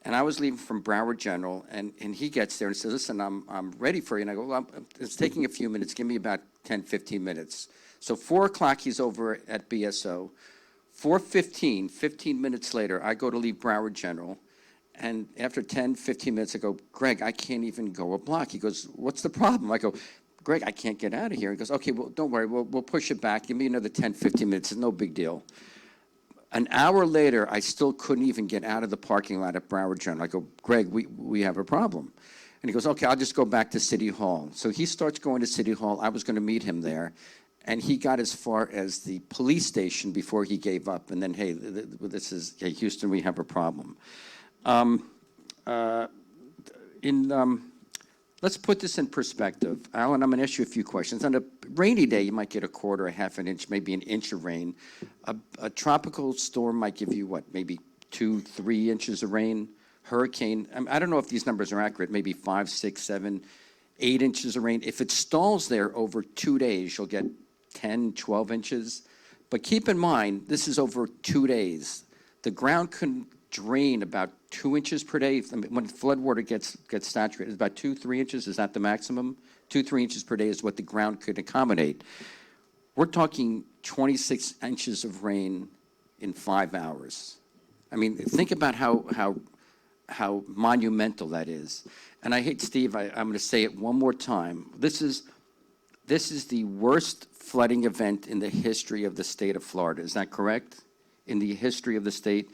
K: And I was leaving from Broward General, and he gets there and says, listen, I'm ready for you. And I go, well, it's taking a few minutes. Give me about 10, 15 minutes. So 4 o'clock, he's over at BSO. 4:15, 15 minutes later, I go to leave Broward General. And after 10, 15 minutes, I go, Greg, I can't even go a block. He goes, what's the problem? I go, Greg, I can't get out of here. He goes, okay, well, don't worry. We'll push it back. Give me another 10, 15 minutes. It's no big deal. An hour later, I still couldn't even get out of the parking lot at Broward General. I go, Greg, we have a problem. And he goes, okay, I'll just go back to City Hall. So he starts going to City Hall. I was going to meet him there. And he got as far as the police station before he gave up. And then, hey, hey, Houston, we have a problem. Let's put this in perspective. Alan, I'm going to ask you a few questions. On a rainy day, you might get a quarter, a half an inch, maybe an inch of rain. A tropical storm might give you, what, maybe 2, 3 inches of rain? Hurricane, I don't know if these numbers are accurate, maybe 5, 6, 7, 8 inches of rain. If it stalls there over 2 days, you'll get 10, 12 inches. But keep in mind, this is over 2 days. The ground can drain about 2 inches per day. I mean, when floodwater gets saturated, it's about 2, 3 inches. Is that the maximum? 2, 3 inches per day is what the ground could accommodate. We're talking 26 inches of rain in 5 hours. I mean, think about how monumental that is. And I hate, Steve, I'm going to say it one more time. This is the worst flooding event in the history of the state of Florida. Is that correct? In the history of the state.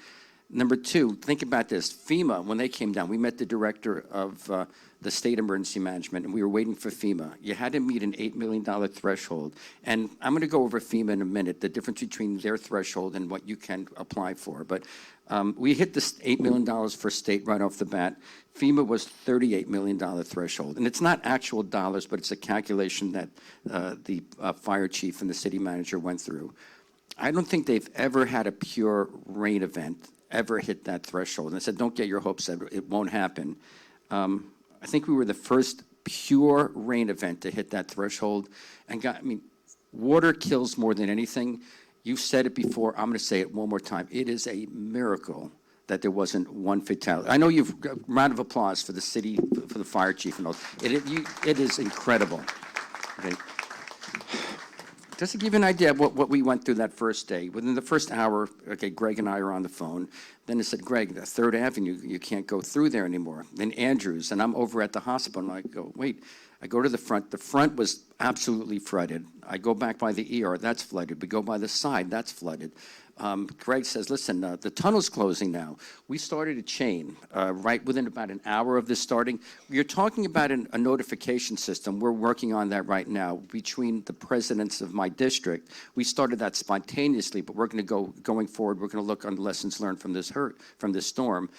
K: Number two, think about this. FEMA, when they came down, we met the director of the state emergency management, and we were waiting for FEMA. You had to meet an $8 million threshold. And I'm going to go over FEMA in a minute, the difference between their threshold and what you can apply for. But we hit this $8 million for state right off the bat. FEMA was $38 million threshold. And it's not actual dollars, but it's a calculation that the fire chief and the city manager went through. I don't think they've ever had a pure rain event ever hit that threshold. And I said, don't get your hopes up. It won't happen. I think we were the first pure rain event to hit that threshold. And I mean, water kills more than anything. You've said it before. I'm going to say it one more time. It is a miracle that there wasn't one fatality. I know you've got a round of applause for the city, for the fire chief and all. It is incredible. Okay. Just to give you an idea of what we went through that first day. Within the first hour, okay, Greg and I are on the phone. Then it said, Greg, the 3rd Avenue, you can't go through there anymore. Then Andrews, and I'm over at the hospital, and I go, wait. I go to the front. The front was absolutely flooded. I go back by the ER, that's flooded. We go by the side, that's flooded. Greg says, listen, the tunnel's closing now. We started a chain right within about an hour of this starting. You're talking about a notification system. We're working on that right now between the presidents of my district. We started that spontaneously, but we're going to going forward, we're going to look on the lessons learned from this storm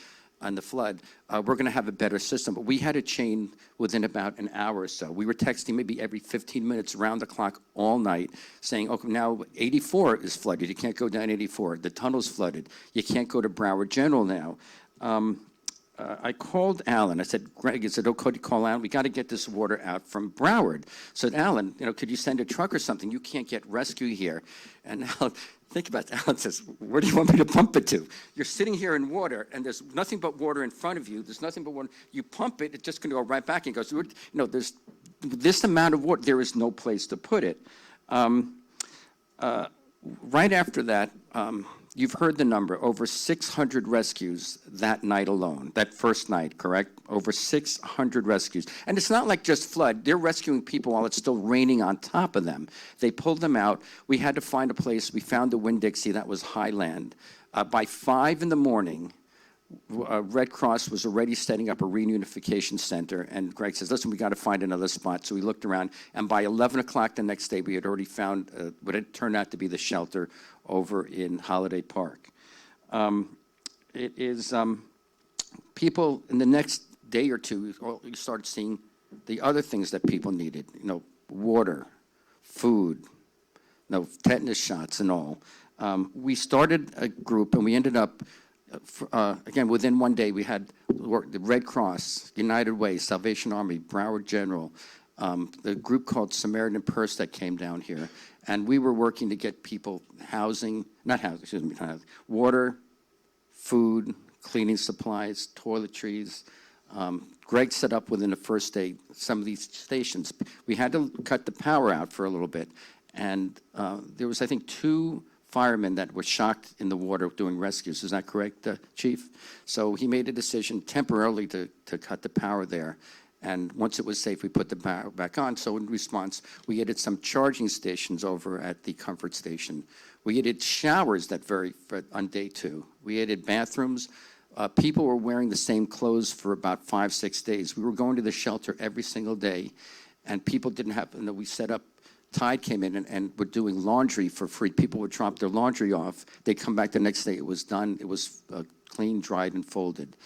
K: and the flood. We're going to have a better system. But we had a chain within about an hour or so. We were texting maybe every 15 minutes around the clock all night saying, okay, now 84 is flooded. You can't go down 84. The tunnel's flooded. You can't go to Broward General now. I called Alan. I said, Greg, is it okay to call Alan? We got to get this water out from Broward. So Alan, could you send a truck or something? You can't get rescue here. And Alan, think about that. Alan says, where do you want me to pump it to? You're sitting here in water, and there's nothing but water in front of you. There's nothing but water. You pump it, it's just going to go right back. And he goes, there's this amount of water. There is no place to put it. Right after that, You've heard the number, over 600 rescues that night alone, that first night, correct? Over 600 rescues. And it's not like just flood. They're rescuing people while it's still raining on top of them. They pulled them out. We had to find a place. We found the Winn-Dixie. That was highland. By 5 in the morning, Red Cross was already setting up a reunification center, and Greg says, listen, we got to find another spot. So we looked around, and by 11 o'clock the next day, we had already found what it turned out to be the shelter over in Holiday Park. It is, people, in the next day or two, you started seeing the other things that people needed, water, food, tetanus shots and all. We started a group, and we ended up, again, within one day, we had the Red Cross, United Way, Salvation Army, Broward General, the group called Samaritan Purse that came down here, and we were working to get people water, food, cleaning supplies, toiletries. Greg set up within the first day some of these stations. We had to cut the power out for a little bit, and there was, I think, 2 firemen that were shocked in the water doing rescues. Is that correct, Chief? So he made a decision temporarily to cut the power there. And once it was safe, we put the power back on. So in response, we added some charging stations over at the Comfort Station. We added showers on day 2. We added bathrooms. People were wearing the same clothes for about 5-6 days. We were going to the shelter every single day, and people didn't have, we set up, Tide came in and were doing laundry for free. People would drop their laundry off. They'd come back the next day. It was done. It was clean, dried, and folded.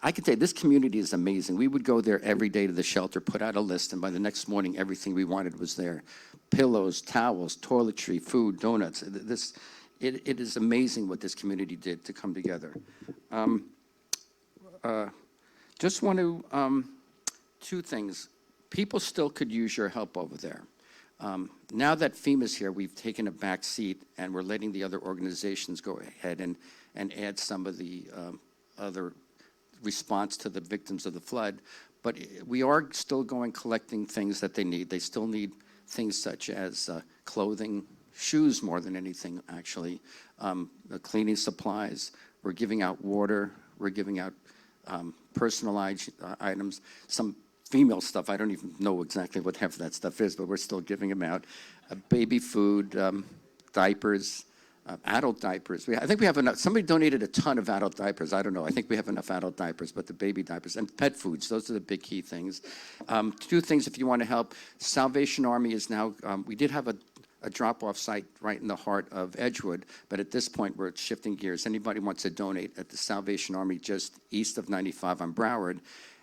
K: I can tell you, this community is amazing. We would go there every day to the shelter, put out a list, and by the next morning, everything we wanted was there. Pillows, towels, toiletry, food, donuts. It is amazing what this community did to come together. Just want to, 2 things. People still could use your help over there. Now that FEMA's here, we've taken a back seat, and we're letting the other organizations go ahead and add some of the other response to the victims of the flood. But we are still collecting things that they need. They still need things such as clothing, shoes more than anything, actually, cleaning supplies. We're giving out water. We're giving out personal items, some female stuff. I don't even know exactly what half of that stuff is, but we're still giving them out. Baby food, diapers, adult diapers. I think we have enough. Somebody donated a ton of adult diapers. I don't know. I think we have enough adult diapers, but the baby diapers and pet foods, those are the big key things. 2 things if you want to help. Salvation Army is now, we did have a drop-off site right in the heart of Edgewood, but at this point we're shifting gears. Anybody wants to donate at the Salvation Army just east of 95 on Broward.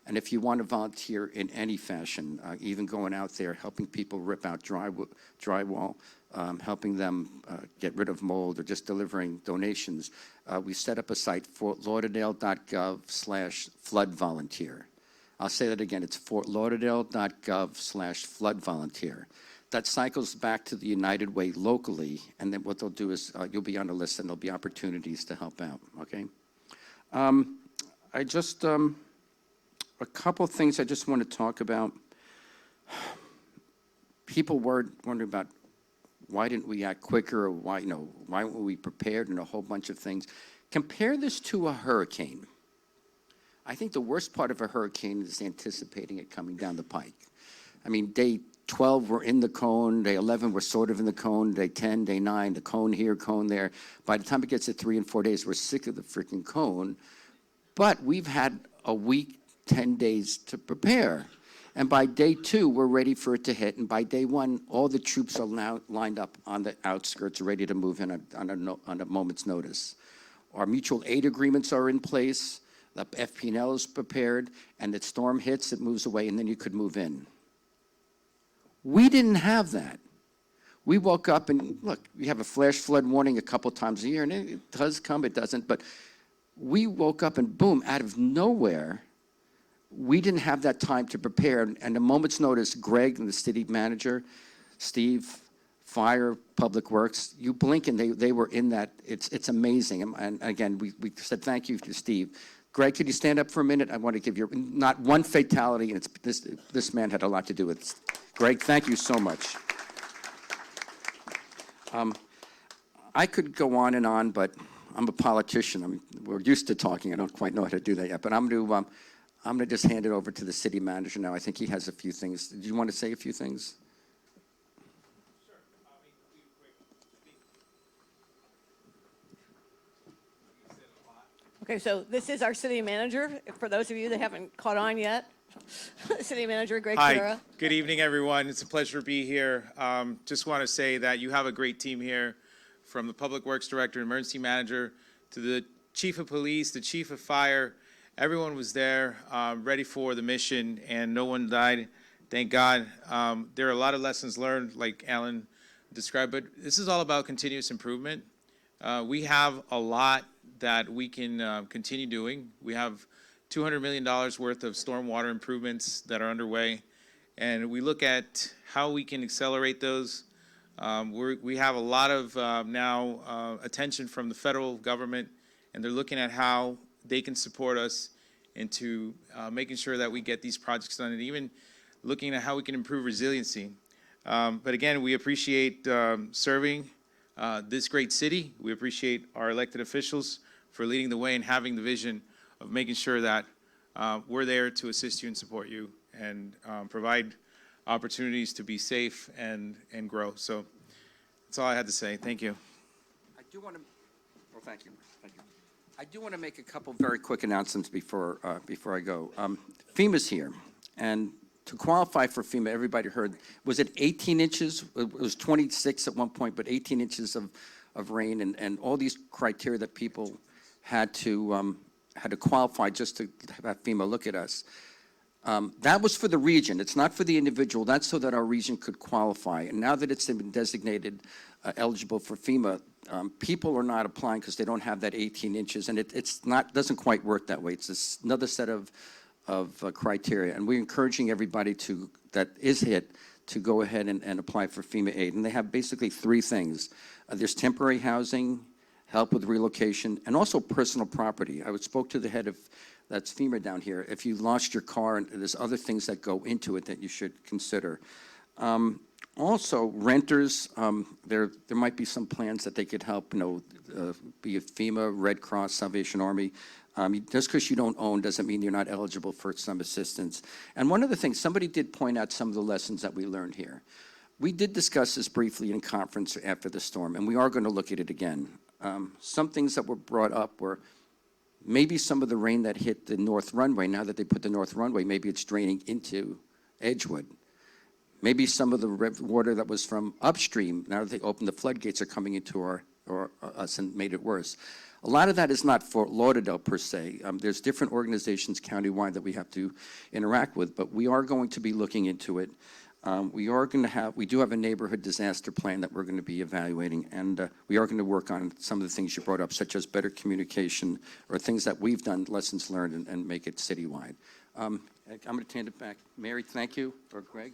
K: And if you want to volunteer in any fashion, even going out there, helping people rip out drywall, helping them get rid of mold, or just delivering donations, we set up a site, fortlauderdale.gov/floodvolunteer. I'll say that again. It's fortlauderdale.gov/floodvolunteer. That cycles back to the United Way locally, and then what they'll do is you'll be on a list, and there'll be opportunities to help out, okay? A couple things I just want to talk about. People were wondering about why didn't we act quicker, or why weren't we prepared, and a whole bunch of things. Compare this to a hurricane. I think the worst part of a hurricane is anticipating it coming down the pike. I mean, day 12, we're in the cone. Day 11, we're sort of in the cone. Day 10, day 9, the cone here, cone there. By the time it gets to 3 and 4 days, we're sick of the freaking cone. But we've had a week, 10 days to prepare. And by day 2, we're ready for it to hit. And by day 1, all the troops are now lined up on the outskirts, ready to move in on a moment's notice. Our mutual aid agreements are in place. The FP&L is prepared. And the storm hits, it moves away, and then you could move in. We didn't have that. We woke up and, look, we have a flash flood warning a couple times a year, and it does come, it doesn't. But we woke up and, boom, out of nowhere, we didn't have that time to prepare. And a moment's notice, Greg and the city manager, Steve, Fire, Public Works, you blink and they were in that. It's amazing. And again, we said thank you to Steve. Greg, could you stand up for a minute? I want to give you not one fatality, and it's this man had a lot to do with it. Greg, thank you so much. I could go on, but I'm a politician. We're used to talking. I don't quite know how to do that yet. But I'm going to just hand it over to the city manager now. I think he has a few things. Do you want to say a few things?
A: Okay, so this is our city manager, for those of you that haven't caught on yet. City Manager Greg
H: Hi,
A: Kira.
H: good evening, everyone. It's a pleasure to be here. Just want to say that you have a great team here, from the Public Works Director, Emergency Manager, to the Chief of Police, the Chief of Fire. Everyone was there, ready for the mission, and no one died. Thank God. There are a lot of lessons learned, like Alan described, but this is all about continuous improvement. We have a lot that we can continue doing. We have $200 million worth of stormwater improvements that are underway, and we look at how we can accelerate those. We have a lot of now attention from the federal government, and they're looking at how they can support us into making sure that we get these projects done, and even looking at how we can improve resiliency. But again, we appreciate serving this great city. We appreciate our elected officials for leading the way and having the vision of making sure that we're there to assist you and support you and provide opportunities to be safe and grow. So that's all I had to say. Thank you.
K: I do want to, well, thank you. Thank you. I do want to make a couple very quick announcements before I go. FEMA's here, and to qualify for FEMA, everybody heard, was it 18 inches? It was 26 at one point, but 18 inches of rain, and all these criteria that people had to qualify just to have FEMA look at us. That was for the region. It's not for the individual. That's so that our region could qualify. And now that it's been designated eligible for FEMA, people are not applying because they don't have that 18 inches, and it's not, doesn't quite work that way. It's another set of criteria, and we're encouraging everybody that is hit to go ahead and apply for FEMA aid. And they have basically three things. There's temporary housing, help with relocation, and also personal property. I spoke to the head of, that's FEMA down here. If you lost your car, and there's other things that go into it that you should consider. Also, renters, there might be some plans that they could help, be it FEMA, Red Cross, Salvation Army. Just because you don't own doesn't mean you're not eligible for some assistance. And one of the things, somebody did point out some of the lessons that we learned here. We did discuss this briefly in conference after the storm, and we are going to look at it again. Some things that were brought up were maybe some of the rain that hit the north runway, now that they put the north runway, maybe it's draining into Edgewood. Maybe some of the water that was from upstream, now that they opened the floodgates, are coming into us and made it worse. A lot of that is not Fort Lauderdale per se. There's different organizations countywide that we have to interact with, but we are going to be looking into it. We do have a neighborhood disaster plan that we're going to be evaluating, and we are going to work on some of the things you brought up, such as better communication or things that we've done, lessons learned, and make it citywide. I'm going to hand it back. Mary, thank you, or Greg?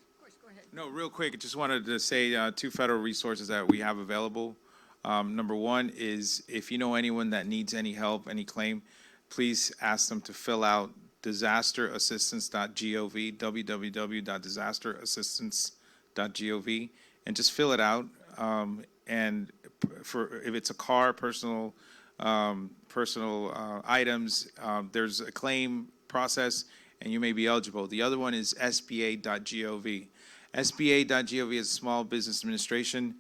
H: No, real quick, I just wanted to say two federal resources that we have available. Number one is, if you know anyone that needs any help, any claim, please ask them to fill out disasterassistance.gov, www.disasterassistance.gov, and just fill it out. And if it's a car, personal items, there's a claim process, and you may be eligible. The other one is SBA.gov. SBA.gov is Small Business Administration.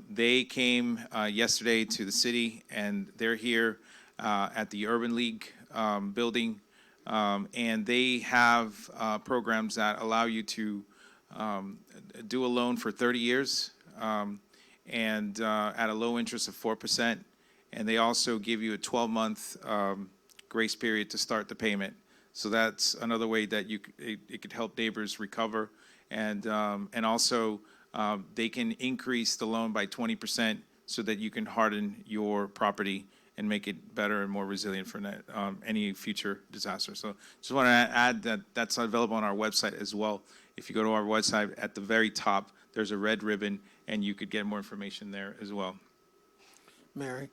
H: They came yesterday to the city, and they're here at the Urban League building. And they have programs that allow you to do a loan for 30 years and at a low interest of 4%. And they also give you a 12-month grace period to start the payment. So that's another way that it could help neighbors recover. And also they can increase the loan by 20% so that you can harden your property and make it better and more resilient for any future disaster. So just want to add that that's available on our website as well. If you go to our website, at the very top, there's a red ribbon, and you could get more information there as well.
L: Mary,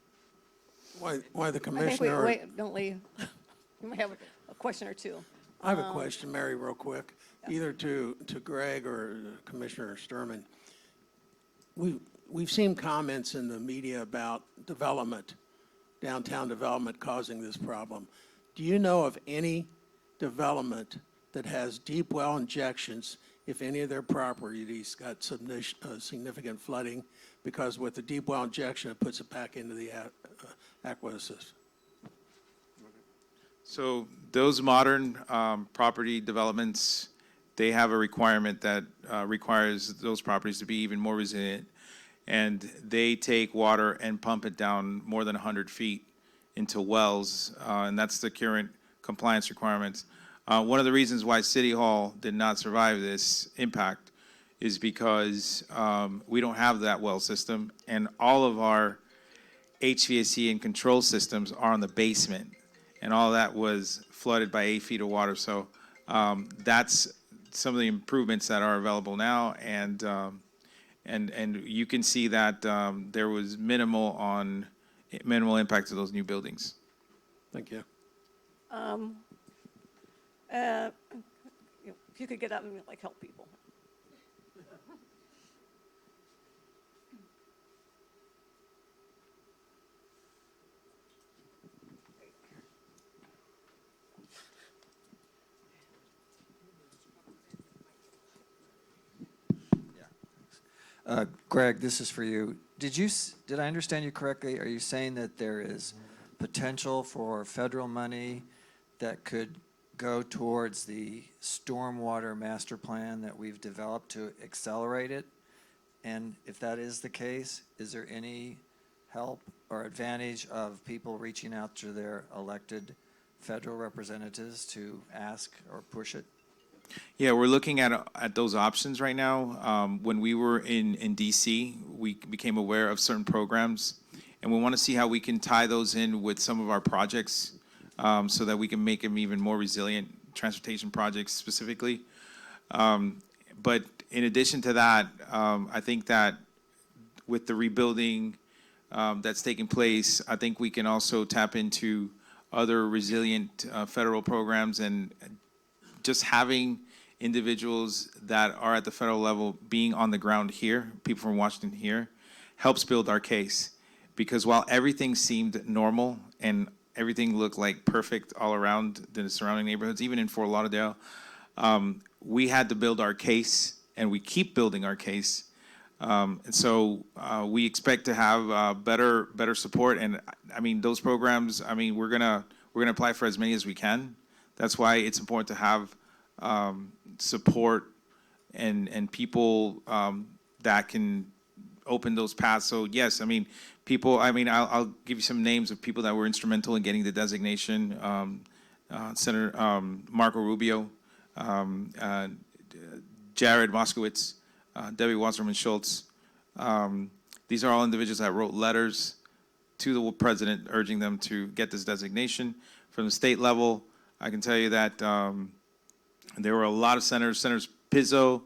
L: why the
A: I think
L: commissioner?
A: wait, don't leave. You might have a question or two.
L: I have a question, Mary, real quick, either to Greg or Commissioner Sturman. we've seen comments in the media about development, downtown development causing this problem. Do you know of any development that has deep well injections if any of their properties got significant flooding? Because with the deep well injection, it puts it back into the aqueous.
H: So those modern property developments, they have a requirement that requires those properties to be even more resilient. And they take water and pump it down more than 100 feet into wells, and that's the current compliance requirements. One of the reasons why City Hall did not survive this impact is because we don't have that well system, and all of our HVAC and control systems are on the basement, and all that was flooded by 8 feet of water. So that's some of the improvements that are available now, and you can see that there was minimal impact to those new buildings.
L: Thank you.
A: If you could get up and like help people.
E: Greg, this is for you. Did I understand you correctly? Are you saying that there is potential for federal money that could go towards the stormwater master plan that we've developed to accelerate it? And if that is the case, is there any help or advantage of people reaching out to their elected federal representatives to ask or push it?
H: Yeah, we're looking at those options right now. When we were in DC, we became aware of certain programs, and we want to see how we can tie those in with some of our projects so that we can make them even more resilient, transportation projects specifically. But in addition to that, I think that with the rebuilding that's taking place, I think we can also tap into other resilient federal programs, and just having individuals that are at the federal level being on the ground here, people from Washington here, helps build our case. Because while everything seemed normal and everything looked like perfect all around the surrounding neighborhoods, even in Fort Lauderdale, we had to build our case, and we keep building our case. And so we expect to have better support. And I mean, those programs, I mean, we're gonna apply for as many as we can. That's why it's important to have support and people that can open those paths. So yes, I mean, I'll give you some names of people that were instrumental in getting the designation. Senator Marco Rubio, Jared Moskowitz, Debbie Wasserman Schultz. These are all individuals that wrote letters to the president urging them to get this designation. From the state level, I can tell you that there were a lot of senators. Senators Pizzo,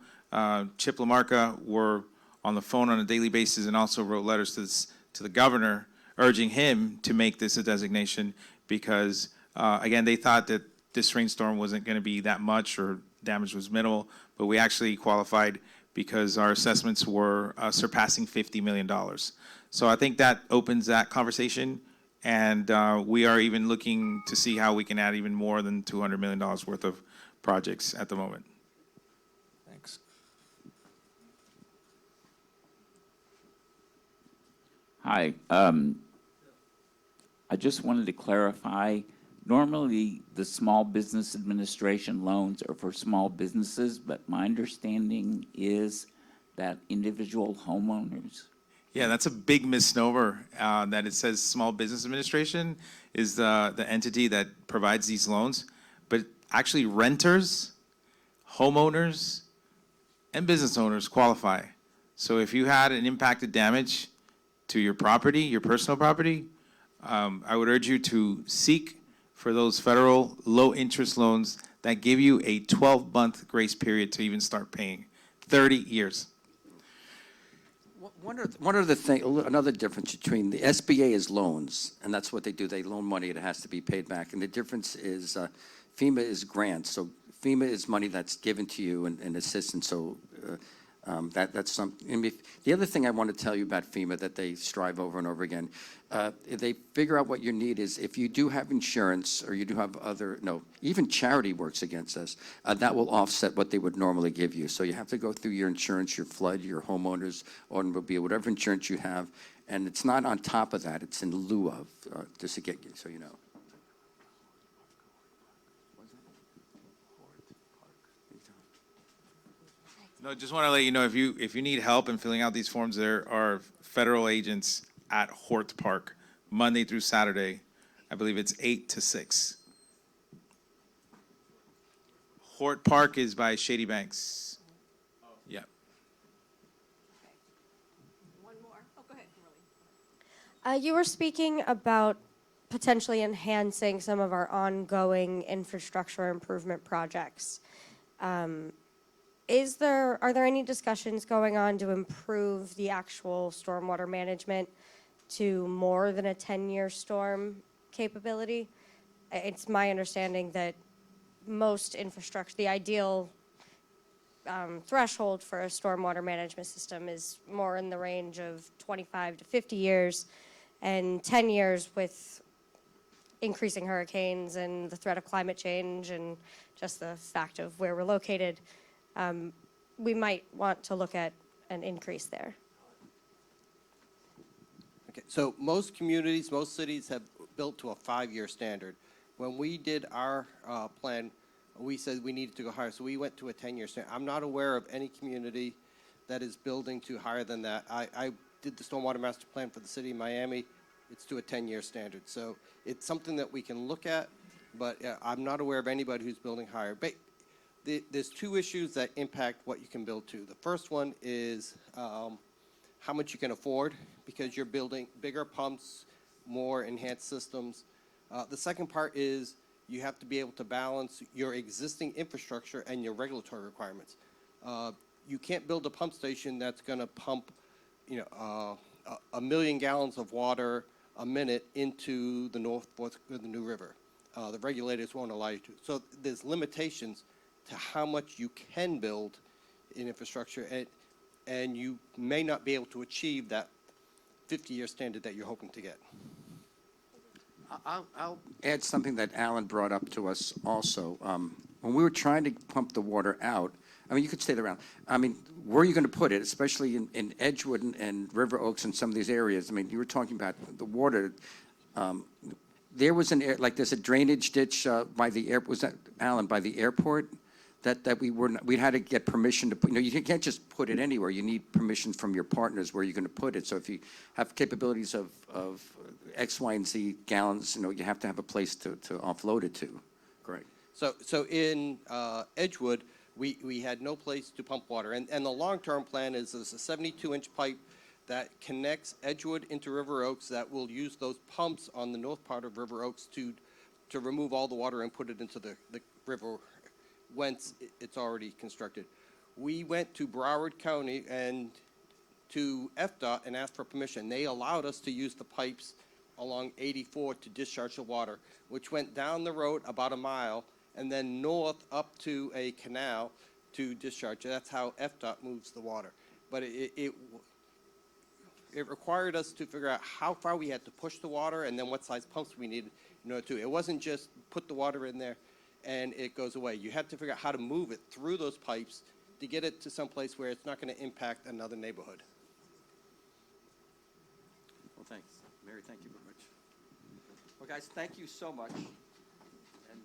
H: Chip LaMarca were on the phone on a daily basis and also wrote letters to the governor urging him to make this a designation because, again, they thought that this rainstorm wasn't going to be that much or damage was minimal, but we actually qualified because our assessments were surpassing $50 million. So I think that opens that conversation. And we are even looking to see how we can add even more than $200 million worth of projects at the moment.
E: Thanks.
M: Hi. I just wanted to clarify. Normally, the Small Business Administration loans are for small businesses, but my understanding is that individual homeowners.
H: Yeah, that's a big misnomer that it says Small Business Administration is the entity that provides these loans. But actually renters, homeowners, and business owners qualify. So if you had an impacted damage to your property, your personal property, I would urge you to seek for those federal low-interest loans that give you a 12-month grace period to even start paying, 30 years.
K: One other thing, another difference between the SBA is loans, and that's what they do. They loan money, it has to be paid back. And the difference is FEMA is grants. So FEMA is money that's given to you and assistance. So That's some, and the other thing I want to tell you about FEMA that they strive over and over again, they figure out what your need is. If you do have insurance or you do have other, no, even charity works against us, that will offset what they would normally give you. So you have to go through your insurance, your flood, your homeowner's automobile, whatever insurance you have, and it's not on top of that, it's in lieu of, just to get you, so you know.
H: No, just want to let you know, if you need help in filling out these forms, there are federal agents at Hort Park, Monday through Saturday. I believe it's 8 to 6. Hort Park is by Shady Banks. Yeah.
A: One more. Oh, go ahead, Kimberly.
N: You were speaking about potentially enhancing some of our ongoing infrastructure improvement projects. Are there any discussions going on to improve the actual stormwater management to more than a 10-year storm capability? It's my understanding that most infrastructure, the ideal threshold for a stormwater management system is more in the range of 25 to 50 years, and 10 years with increasing hurricanes and the threat of climate change and just the fact of where we're located, we might want to look at an increase there.
B: Okay, so most communities, most cities have built to a 5-year standard. When we did our plan, we said we needed to go higher, so we went to a 10-year standard. I'm not aware of any community that is building to higher than that. I did the stormwater master plan for the city of Miami. It's to a 10-year standard. So it's something that we can look at, but I'm not aware of anybody who's building higher. But there's two issues that impact what you can build to. The first one is how much you can afford, because you're building bigger pumps, more enhanced systems. The second part is you have to be able to balance your existing infrastructure and your regulatory requirements. You can't build a pump station that's going to pump, 1 million gallons of water a minute into the North Fork of the New River. The regulators won't allow you to. So there's limitations to how much you can build in infrastructure, and you may not be able to achieve that 50-year standard that you're hoping to get.
K: I'll add something that Alan brought up to us also. When we were trying to pump the water out, I mean, you could stay around. I mean, where are you going to put it, especially in Edgewood and River Oaks and some of these areas? I mean, you were talking about the water. There was there's a drainage ditch by the air. Was that, Alan, by the airport? That we had to get permission to put. You can't just put it anywhere. You need permission from your partners where you're going to put it. So if you have capabilities of X, Y, and Z gallons, you have to have a place to offload it to. Correct.
B: So in Edgewood, we had no place to pump water, and the long-term plan is there's a 72-inch pipe that connects Edgewood into River Oaks that will use those pumps on the north part of River Oaks to remove all the water and put it into the river whence it's already constructed. We went to Broward County and to FDOT and asked for permission. They allowed us to use the pipes along 84 to discharge the water, which went down the road about a mile and then north up to a canal to discharge. That's how FDOT moves the water. But it required us to figure out how far we had to push the water and then what size pumps we needed in order to. It wasn't just put the water in there and it goes away. You had to figure out how to move it through those pipes to get it to some place where it's not going to impact another neighborhood.
K: Well, thanks. Mary, thank you very much. Well, guys, thank you so much. And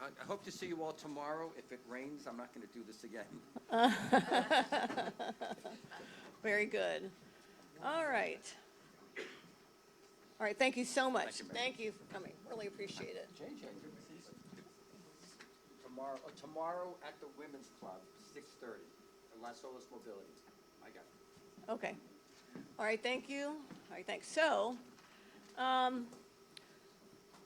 K: I hope to see you all tomorrow. If it rains, I'm not going to do this again.
A: Very good. All right. All right, thank you so much. Thank you for coming. Really appreciate it.
K: Tomorrow at the Women's Club, 6:30, Las Olas Mobility. I got it.
A: Okay. All right, thank you. All right, thanks. So,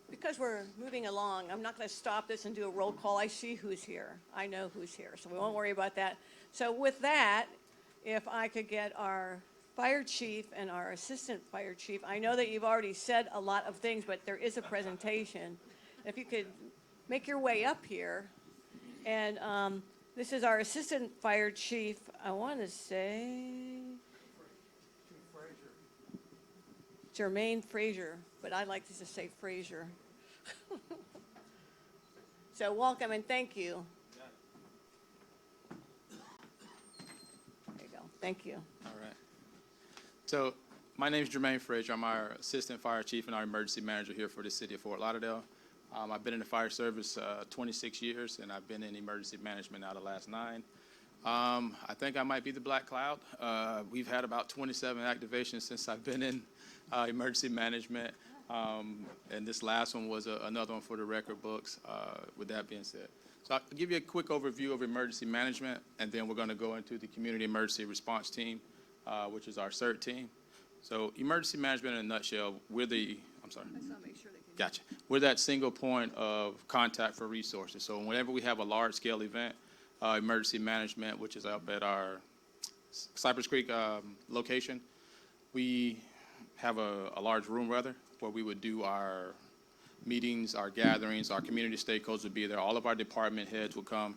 A: because we're moving along, I'm not going to stop this and do a roll call. I see who's here. I know who's here, so we won't worry about that. So with that, if I could get our fire chief and our assistant fire chief, I know that you've already said a lot of things, but there is a presentation. If you could make your way up here, and This is our Assistant Fire Chief, I want to say Jermaine Frazier, but I like to just say Frazier. So welcome and thank you. There you go. Thank you.
O: All right. So my name is Jermaine Frazier. I'm our Assistant Fire Chief and our Emergency Manager here for the City of Fort Lauderdale. I've been in the fire service 26 years, and I've been in emergency management now the last 9. I think I might be the black cloud. We've had about 27 activations since I've been in emergency management, and this last one was another one for the record books, with that being said. So I'll give you a quick overview of emergency management, and then we're going to go into the Community Emergency Response Team, which is our CERT team. So emergency management in a nutshell, we're the, I'm sorry. Gotcha. We're that single point of contact for resources. So whenever we have a large-scale event, emergency management, which is up at our Cypress Creek location, we have a large room, rather, where we would do our meetings, our gatherings, our community stakeholders would be there. All of our department heads would come,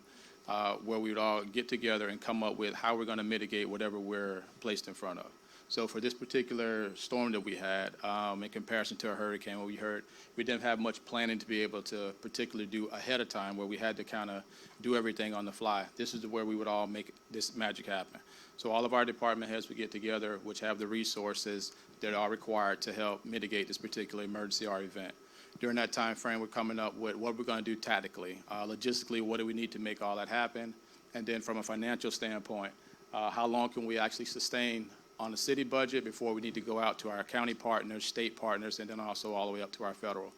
O: where we would all get together and come up with how we're going to mitigate whatever we're placed in front of. So for this particular storm that we had, in comparison to a hurricane, what we heard, we didn't have much planning to be able to particularly do ahead of time, where we had to kind of do everything on the fly. This is where we would all make this magic happen. So all of our department heads would get together, which have the resources that are required to help mitigate this particular emergency or event. During that time frame, we're coming up with what we're going to do tactically. Logistically, what do we need to make all that happen? And then from a financial standpoint, how long can we actually sustain on the city budget before we need to go out to our county partners, state partners, and then also all the way up to our federal.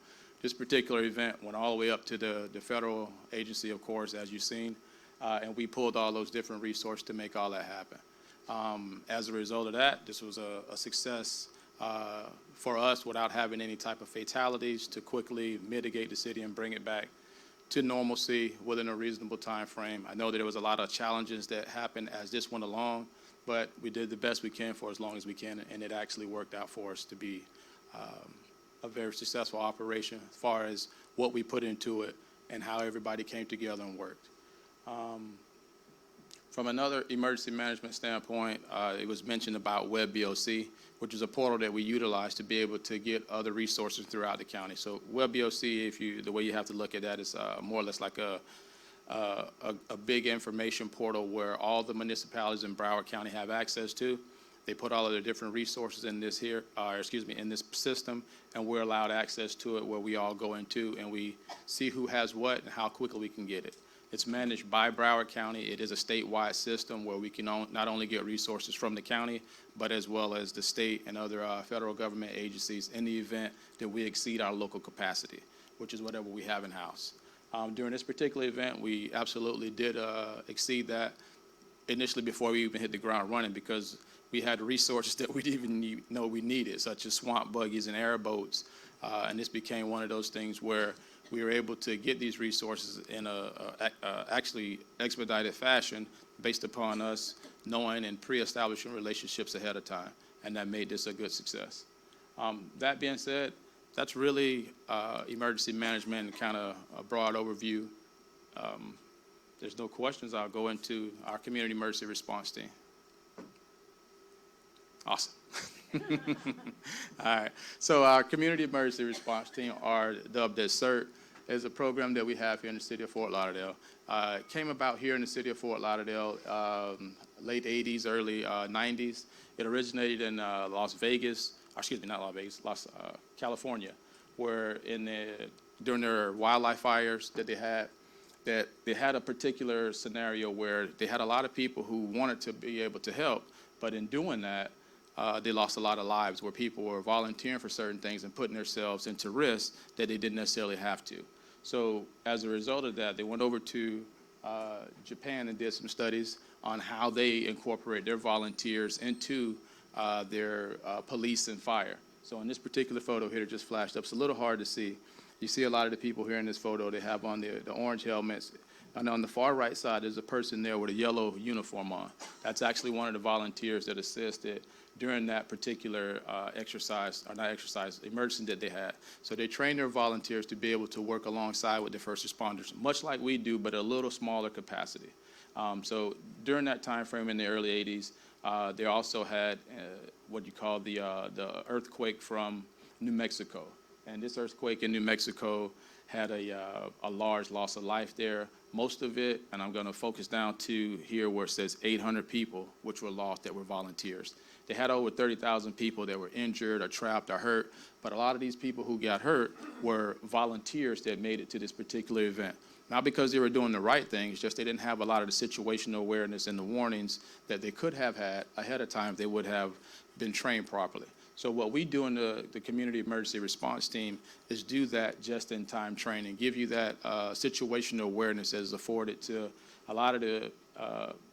O: This particular event went all the way up to the federal agency, of course, as you've seen, and we pulled all those different resources to make all that happen. As a result of that, this was a success for us without having any type of fatalities, to quickly mitigate the city and bring it back to normalcy within a reasonable time frame. I know that there was a lot of challenges that happened as this went along, but we did the best we can for as long as we can, and it actually worked out for us to be a very successful operation as far as what we put into it and how everybody came together and worked. From another emergency management standpoint, it was mentioned about WebBOC, which is a portal that we utilize to be able to get other resources throughout the county. So WebBOC, the way you have to look at that is more or less like a big information portal where all the municipalities in Broward County have access to. They put all of their different resources in this here, in this system, and we're allowed access to it, where we all go into and we see who has what and how quickly we can get it. It's managed by Broward County. It is a statewide system where we can not only get resources from the county, but as well as the state and other federal government agencies in the event that we exceed our local capacity, which is whatever we have in-house. During this particular event, we absolutely did exceed that initially before we even hit the ground running, because we had resources that we didn't even know we needed, such as swamp buggies and airboats. And this became one of those things where we were able to get these resources in a actually expedited fashion based upon us knowing and pre-establishing relationships ahead of time. And that made this a good success. That being said, that's really emergency management and kind of a broad overview. There's no questions. I'll go into our community emergency response team. Awesome. All right. So our community emergency response team, are dubbed as CERT, is a program that we have here in the city of Fort Lauderdale. It came about here in the city of Fort Lauderdale, late 80s, early 90s. It originated in California, where during their wildlife fires that they had a particular scenario where they had a lot of people who wanted to be able to help, but in doing that, they lost a lot of lives, where people were volunteering for certain things and putting themselves into risks that they didn't necessarily have to. So as a result of that, they went over to Japan and did some studies on how they incorporate their volunteers into their police and fire. So in this particular photo here that just flashed up, it's a little hard to see. You see a lot of the people here in this photo, they have on the orange helmets. And on the far right side, there's a person there with a yellow uniform on. That's actually one of the volunteers that assisted during that particular emergency that they had. So they train their volunteers to be able to work alongside with the first responders, much like we do, but a little smaller capacity. So during that time frame in the early 80s, they also had what you call the earthquake from New Mexico. And this earthquake in New Mexico had a large loss of life there. Most of it, and I'm going to focus down to here where it says 800 people, which were lost that were volunteers. They had over 30,000 people that were injured or trapped or hurt, but a lot of these people who got hurt were volunteers that made it to this particular event. Not because they were doing the right thing, it's just they didn't have a lot of the situational awareness and the warnings that they could have had ahead of time if they would have been trained properly. So what we do in the Community Emergency Response Team is do that just-in-time training, give you that situational awareness that is afforded to a lot of the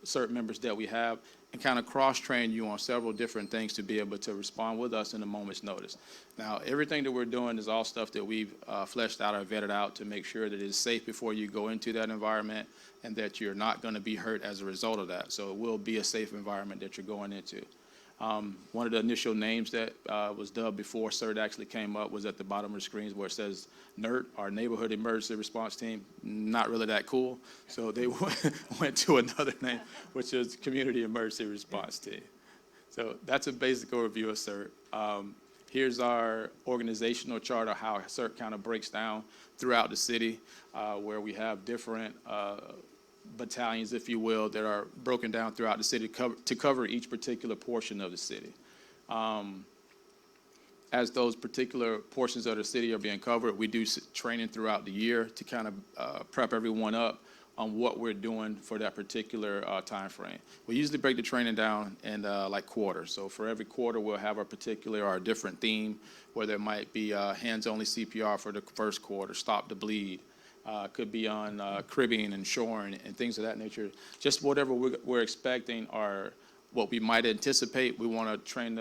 O: CERT members that we have, and kind of cross-train you on several different things to be able to respond with us in a moment's notice. Now, everything that we're doing is all stuff that we've fleshed out or vetted out to make sure that it is safe before you go into that environment and that you're not going to be hurt as a result of that. So it will be a safe environment that you're going into. One of the initial names that was dubbed before CERT actually came up was at the bottom of the screens where it says NERT, our Neighborhood Emergency Response Team. Not really that cool. So they went to another name, which is Community Emergency Response Team. So that's a basic overview of CERT. Here's our organizational chart of how CERT kind of breaks down throughout the city, where we have different battalions, if you will, that are broken down throughout the city to cover each particular portion of the city. As those particular portions of the city are being covered, we do training throughout the year to kind of prep everyone up on what we're doing for that particular time frame. We usually break the training down in like quarters. So for every quarter, we'll have a particular or a different theme, where there might be hands-only CPR for the first quarter, stop the bleed, could be on cribbing and shoring and things of that nature. Just whatever we're expecting or what we might anticipate, we want to train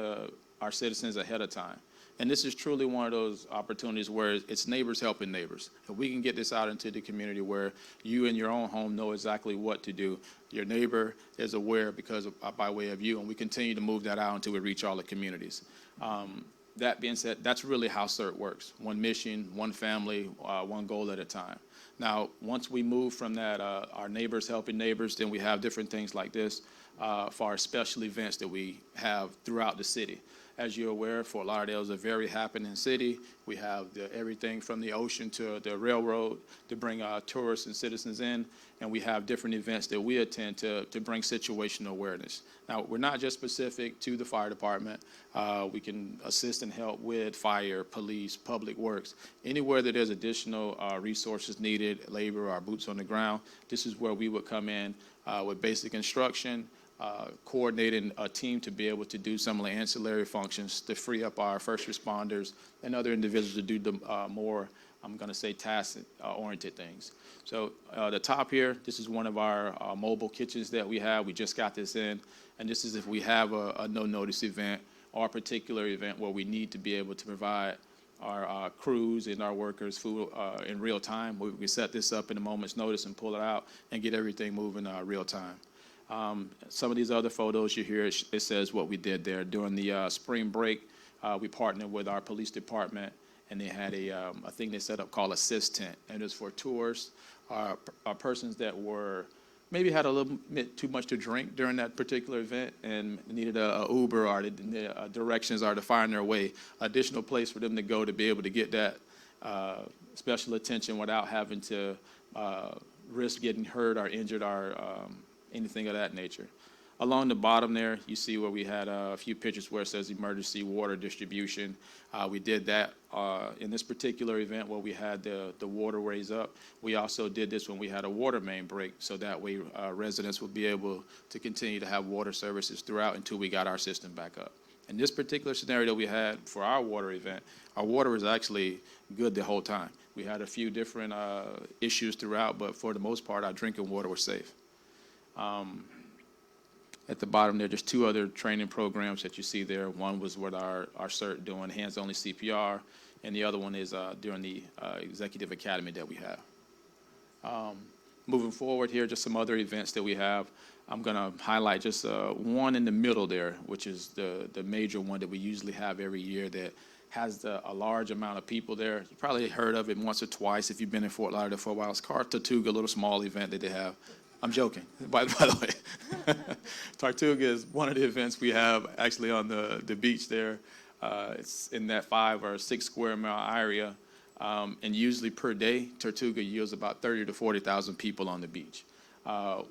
O: our citizens ahead of time. And this is truly one of those opportunities where it's neighbors helping neighbors. If we can get this out into the community where you in your own home know exactly what to do, your neighbor is aware because by way of you, and we continue to move that out until we reach all the communities. That being said, that's really how CERT works. One mission, one family, one goal at a time. Now, once we move from that, our neighbors helping neighbors, then we have different things like this for our special events that we have throughout the city. As you're aware, Fort Lauderdale is a very happening city. We have everything from the ocean to the railroad to bring tourists and citizens in, and we have different events that we attend to bring situational awareness. Now, we're not just specific to the fire department. We can assist and help with fire, police, public works. Anywhere that there's additional resources needed, labor or boots on the ground, this is where we would come in with basic instruction, coordinating a team to be able to do some of the ancillary functions to free up our first responders and other individuals to do the more, I'm going to say, task-oriented things. So the top here, this is one of our mobile kitchens that we have. We just got this in, and this is if we have a no-notice event or a particular event where we need to be able to provide our crews and our workers food in real time. We set this up in a moment's notice and pull it out and get everything moving real time. Some of these other photos you hear, it says what we did there. During the spring break, we partnered with our police department, and they had a thing they set up called Assist Tent. And it was for tourists, persons that maybe had a little bit too much to drink during that particular event and needed a Uber or directions or to find their way. Additional place for them to go to be able to get that special attention without having to risk getting hurt or injured or anything of that nature. Along the bottom there, you see where we had a few pictures where it says emergency water distribution. We did that in this particular event where we had the water raise up. We also did this when we had a water main break, so that way residents would be able to continue to have water services throughout until we got our system back up. In this particular scenario we had for our water event, our water was actually good the whole time. We had a few different issues throughout, but for the most part, our drinking water was safe. At the bottom there, there's two other training programs that you see there. One was with our CERT doing hands-only CPR, and the other one is during the Executive Academy that we have. Moving forward here, just some other events that we have. I'm going to highlight just one in the middle there, which is the major one that we usually have every year that has a large amount of people there. You probably heard of it once or twice if you've been in Fort Lauderdale for a while. It's Cartatuga, a little small event that they have. I'm joking, by the way. Tortuga is one of the events we have actually on the beach there. It's in that 5 or 6 square mile area. And usually per day, Tortuga yields about 30 to 40,000 people on the beach.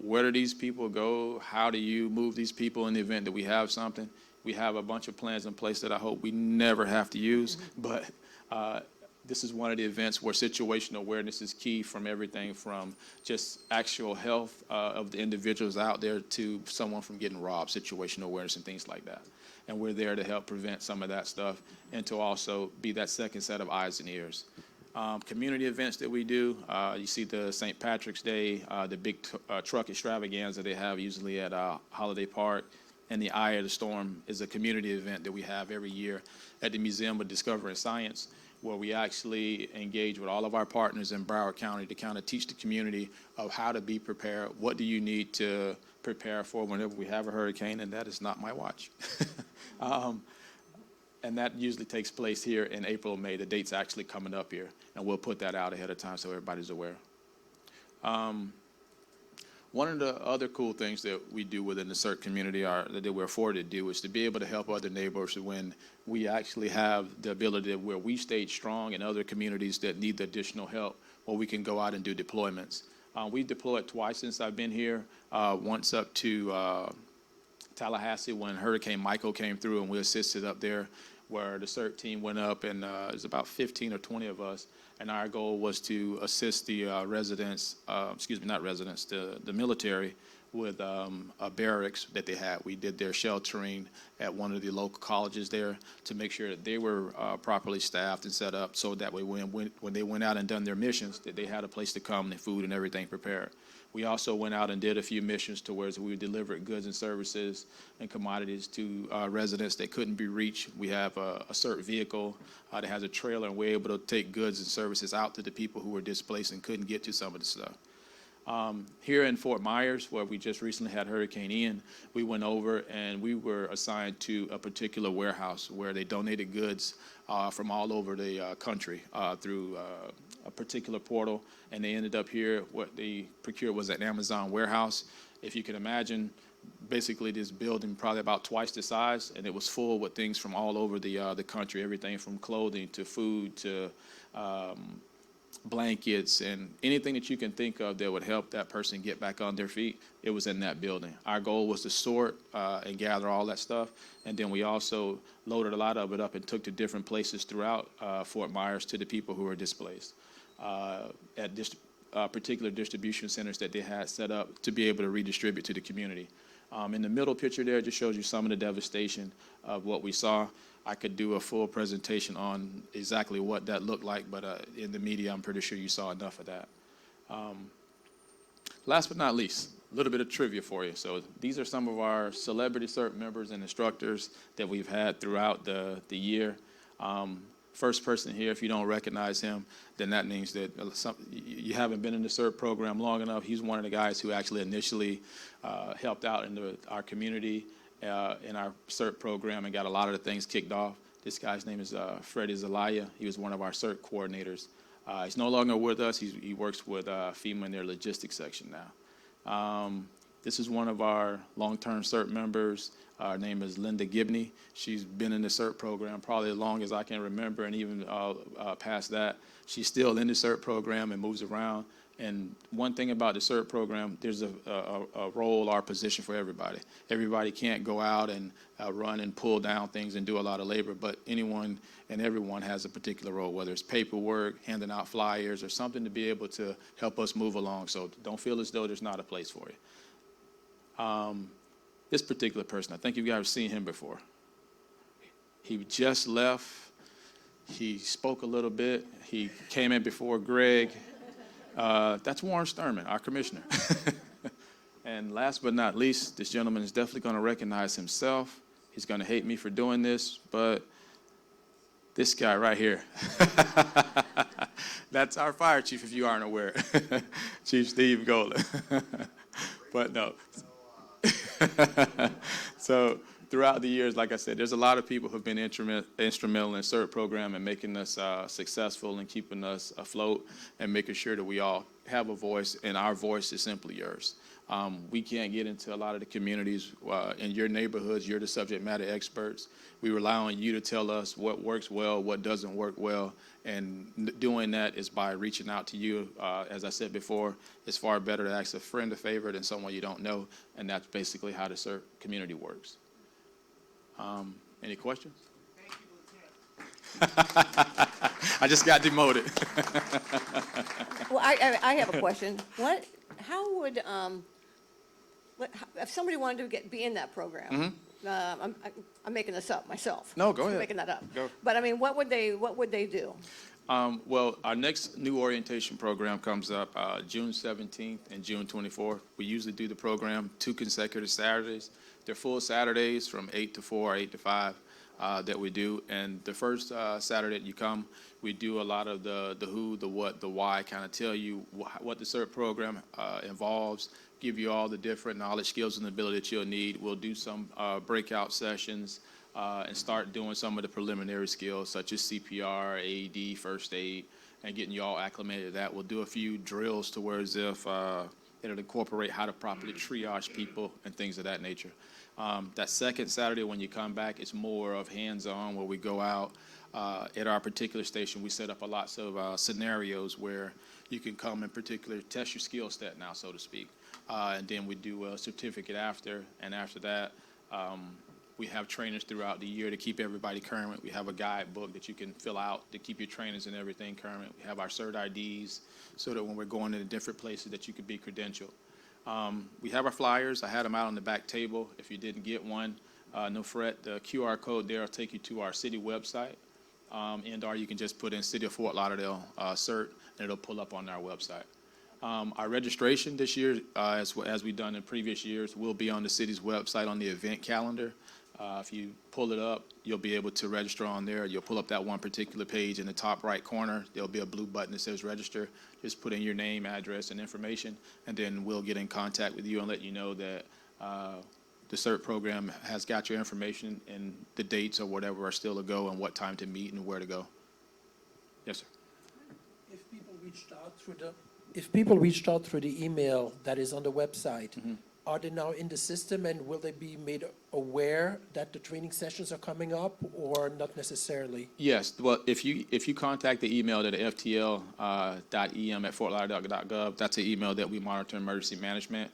O: Where do these people go? How do you move these people in the event that we have something? We have a bunch of plans in place that I hope we never have to use, but this is one of the events where situational awareness is key, from everything from just actual health of the individuals out there to someone from getting robbed, situational awareness and things like that. And we're there to help prevent some of that stuff and to also be that second set of eyes and ears. Community events that we do, you see the St. Patrick's Day, the big truck extravaganza they have usually at Holiday Park, and the Eye of the Storm is a community event that we have every year at the Museum of Discovery and Science, where we actually engage with all of our partners in Broward County to kind of teach the community of how to be prepared. What do you need to prepare for whenever we have a hurricane? And that is not my watch. And that usually takes place here in April or May. The date's actually coming up here, and we'll put that out ahead of time so everybody's aware. One of the other cool things that we do within the CERT community that we're afforded to do is to be able to help other neighbors when we actually have the ability where we stayed strong in other communities that need the additional help, where we can go out and do deployments. We deployed twice since I've been here, once up to Tallahassee when Hurricane Michael came through, and we assisted up there, where the CERT team went up, and there's about 15 or 20 of us. And our goal was to assist the residents, the military with a barracks that they had. We did their sheltering at one of the local colleges there to make sure that they were properly staffed and set up, so that way when they went out and done their missions, that they had a place to come and food and everything prepared. We also went out and did a few missions to where we delivered goods and services and commodities to residents that couldn't be reached. We have a CERT vehicle that has a trailer, and we're able to take goods and services out to the people who were displaced and couldn't get to some of the stuff. Here in Fort Myers, where we just recently had Hurricane Ian, we went over and we were assigned to a particular warehouse where they donated goods from all over the country through a particular portal, and they ended up here. What they procured was an Amazon warehouse. If you can imagine, basically this building probably about twice the size, and it was full with things from all over the country, everything from clothing to food to blankets and anything that you can think of that would help that person get back on their feet. It was in that building. Our goal was to sort and gather all that stuff, and then we also loaded a lot of it up and took to different places throughout Fort Myers to the people who were displaced at particular distribution centers that they had set up to be able to redistribute to the community. In the middle picture there just shows you some of the devastation of what we saw. I could do a full presentation on exactly what that looked like, but in the media, I'm pretty sure you saw enough of that. Last but not least, a little bit of trivia for you. So these are some of our celebrity CERT members and instructors that we've had throughout the year. First person here, if you don't recognize him, then that means that you haven't been in the CERT program long enough. He's one of the guys who actually initially helped out in our community in our CERT program and got a lot of the things kicked off. This guy's name is Freddie Zelaya. He was one of our CERT coordinators. He's no longer with us. He works with FEMA in their logistics section now. This is one of our long-term CERT members. Her name is Linda Gibney. She's been in the CERT program probably as long as I can remember, and even past that. She's still in the CERT program and moves around. And one thing about the CERT program, there's a role or position for everybody. Everybody can't go out and run and pull down things and do a lot of labor, but anyone and everyone has a particular role, whether it's paperwork, handing out flyers, or something to be able to help us move along. So don't feel as though there's not a place for you. This particular person, I think you guys have seen him before. He just left. He spoke a little bit. He came in before Greg. That's Warren Sturman, our commissioner. And last but not least, this gentleman is definitely going to recognize himself. He's going to hate me for doing this, but this guy right here. That's our fire chief, if you aren't aware. Chief Steve Golden. But no. So throughout the years, like I said, there's a lot of people who have been instrumental in the CERT program and making us successful and keeping us afloat and making sure that we all have a voice, and our voice is simply yours. We can't get into a lot of the communities. In your neighborhoods, you're the subject matter experts. We rely on you to tell us what works well, what doesn't work well, and doing that is by reaching out to you. As I said before, it's far better to ask a friend a favor than someone you don't know, and that's basically how the CERT community works. Any questions? I just got demoted.
A: Well, I have a question. How would, if somebody wanted to be in that program? I'm making this up myself.
O: No, go
A: I'm
O: ahead.
A: making that up.
O: Go.
A: But I mean, what would they do?
O: Well, our next new orientation program comes up June 17th and June 24th. We usually do the program 2 consecutive Saturdays. They're full Saturdays from 8 to 4, 8 to 5 that we do. And the first Saturday that you come, we do a lot of the who, the what, the why, kind of tell you what the CERT program involves, give you all the different knowledge, skills, and ability that you'll need. We'll do some breakout sessions and start doing some of the preliminary skills such as CPR, AED, first aid, and getting you all acclimated to that. We'll do a few drills to where as if it'll incorporate how to properly triage people and things of that nature. That second Saturday when you come back, it's more of hands-on where we go out. At our particular station, we set up lots of scenarios where you can come and particularly test your skill set now, so to speak. And then we do a certificate after, and after that, we have trainers throughout the year to keep everybody current. We have a guidebook that you can fill out to keep your trainers and everything current. We have our CERT IDs so that when we're going to different places that you could be credentialed. We have our flyers. I had them out on the back table. If you didn't get one, no fret. The QR code there will take you to our city website, or you can just put in City of Fort Lauderdale CERT, and it'll pull up on our website. Our registration this year, as we've done in previous years, will be on the city's website on the event calendar. If you pull it up, you'll be able to register on there. You'll pull up that one particular page in the top right corner. There'll be a blue button that says register. Just put in your name, address, and information, and then we'll get in contact with you and let you know that the CERT program has got your information and the dates or whatever are still to go and what time to meet and where to go. Yes, sir.
P: If people reached out through the email that is on the website, are they now in the system, and will they be made aware that the training sessions are coming up, or not necessarily?
O: Yes. Well, if you contact the email at ftl.em@fortlauderdale.gov, that's an email that we monitor emergency management.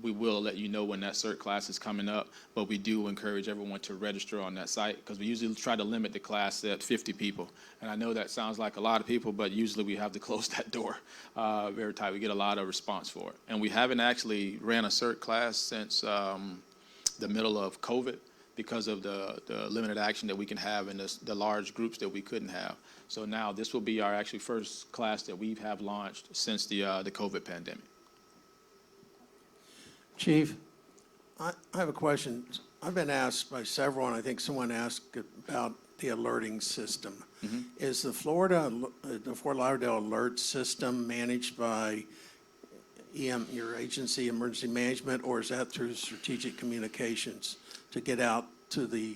O: We will let you know when that CERT class is coming up, but we do encourage everyone to register on that site because we usually try to limit the class at 50 people. And I know that sounds like a lot of people, but usually we have to close that door very tight. We get a lot of response for it. And we haven't actually ran a CERT class since the middle of COVID because of the limited action that we can have in the large groups that we couldn't have. So now this will be our actually first class that we have launched since the COVID pandemic.
L: Chief, I have a question. I've been asked by several, and I think someone asked about the alerting system. Is the Fort Lauderdale alert system managed by your agency, Emergency Management, or is that through Strategic Communications to get out to the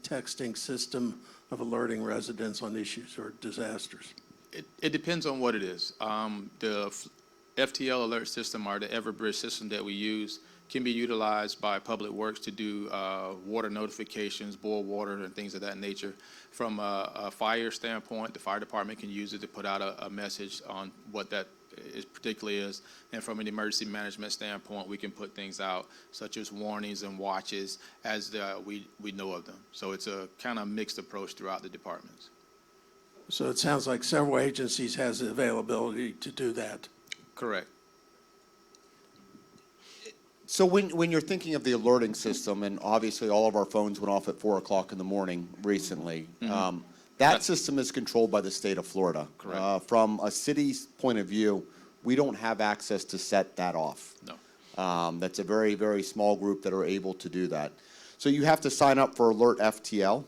L: texting system of alerting residents on issues or disasters?
O: It depends on what it is. The FTL alert system or the Everbridge system that we use can be utilized by Public Works to do water notifications, boil water, and things of that nature. From a fire standpoint, the fire department can use it to put out a message on what that particularly is. And from an emergency management standpoint, we can put things out such as warnings and watches as we know of them. So it's a kind of mixed approach throughout the departments.
L: So it sounds like several agencies has the availability to do that.
O: Correct.
C: So when you're thinking of the alerting system, and obviously all of our phones went off at 4 o'clock in the morning recently, that system is controlled by the state of Florida.
O: Correct.
C: From a city's point of view, we don't have access to set that off.
O: No.
C: That's a very, very small group that are able to do that. So you have to sign up for Alert FTL.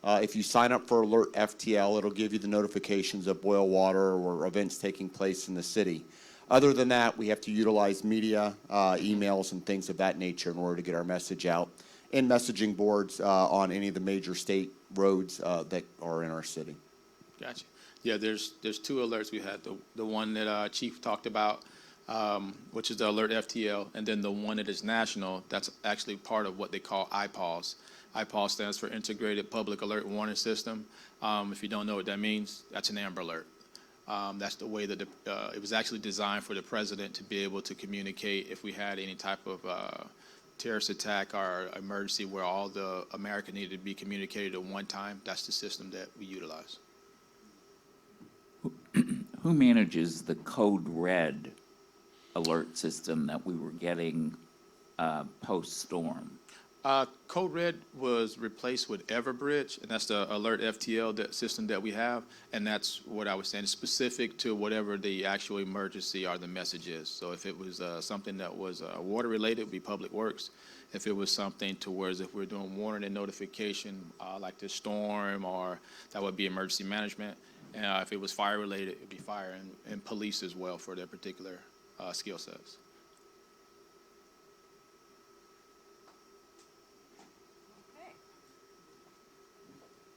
C: If you sign up for Alert FTL, it'll give you the notifications of boil water or events taking place in the city. Other than that, we have to utilize media, emails, and things of that nature in order to get our message out, and messaging boards on any of the major state roads that are in our city.
O: Gotcha. Yeah, there's two alerts we had. The one that Chief talked about which is the Alert FTL, and then the one that is national, that's actually part of what they call IPAWS. IPAWS stands for Integrated Public Alert Warning System. If you don't know what that means, that's an Amber Alert. That's the way that it was actually designed for the president to be able to communicate if we had any type of terrorist attack or emergency where all the America needed to be communicated at one time. That's the system that we utilize.
M: Who manages the Code Red alert system that we were getting post-storm?
O: Code Red was replaced with Everbridge, and that's the Alert FTL system that we have, and that's what I was saying, specific to whatever the actual emergency or the message is. So if it was something that was water-related, it would be Public Works. If it was something to where if we're doing warning and notification, like the storm, or that would be emergency management. And if it was fire-related, it would be fire and police as well for their particular skill sets.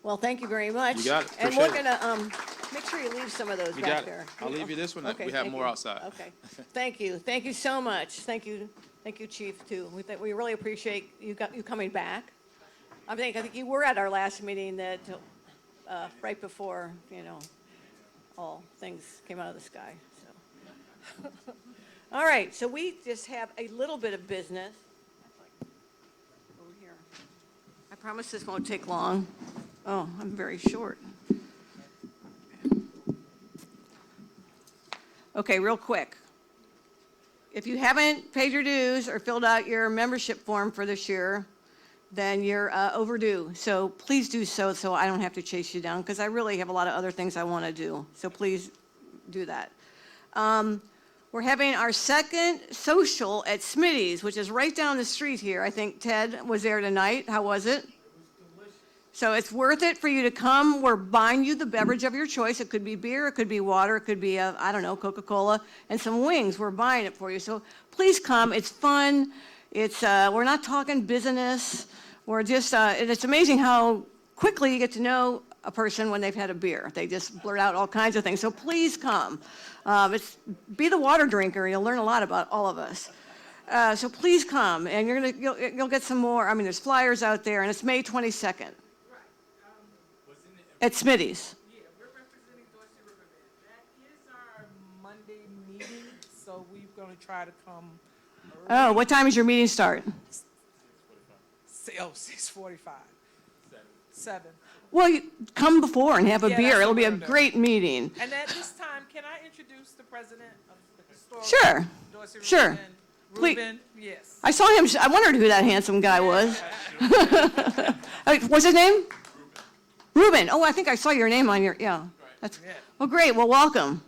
A: Well, thank you very much.
O: You got it.
A: And we're
O: Appreciate
A: gonna, make sure you leave some of those
O: You
A: back
O: got it.
A: there.
O: I'll leave you this one.
A: Okay,
O: We have
A: thank
O: more
A: you.
O: outside.
A: Okay, thank you. Thank you so much. Thank you, Chief, too. We really appreciate you coming back. I think you were at our last meeting that, right before, all things came out of the sky, so. All right, so we just have a little bit of business. Over here. I promise this won't take long. Oh, I'm very short. Okay, real quick. If you haven't paid your dues or filled out your membership form for this year, then you're overdue. So please do so I don't have to chase you down, because I really have a lot of other things I want to do. So please do that. We're having our second social at Smitty's, which is right down the street here. I think Ted was there tonight. How was it? So it's worth it for you to come. We're buying you the beverage of your choice. It could be beer, it could be water, it could be, I don't know, Coca-Cola, and some wings. We're buying it for you. So please come. It's fun. We're not talking business. We're just, and it's amazing how quickly you get to know a person when they've had a beer. They just blurt out all kinds of things. So please come. Be the water drinker. You'll learn a lot about all of us. So please come, and you'll get some more. I mean, there's flyers out there, and it's May 22nd. At Smitty's.
Q: Yeah, we're representing Dorsey Riverbend. That is our Monday meeting, so we're gonna try to come
A: Oh, what time does your meeting start?
Q: 6:45. 7.
A: Well, you come before and have a
Q: Yeah,
A: beer.
Q: that's
A: It'll
Q: what
A: be a
Q: we're doing.
A: great meeting.
Q: And at this time, can I introduce the president of the historical
A: Sure,
Q: Dorsey
A: sure.
Q: Riverbend?
A: Please.
Q: Ruben, yes.
A: I saw him, I wondered who that handsome guy was. What's his name? Ruben. Oh, I think I saw your name on your, yeah. Well, great, well, welcome.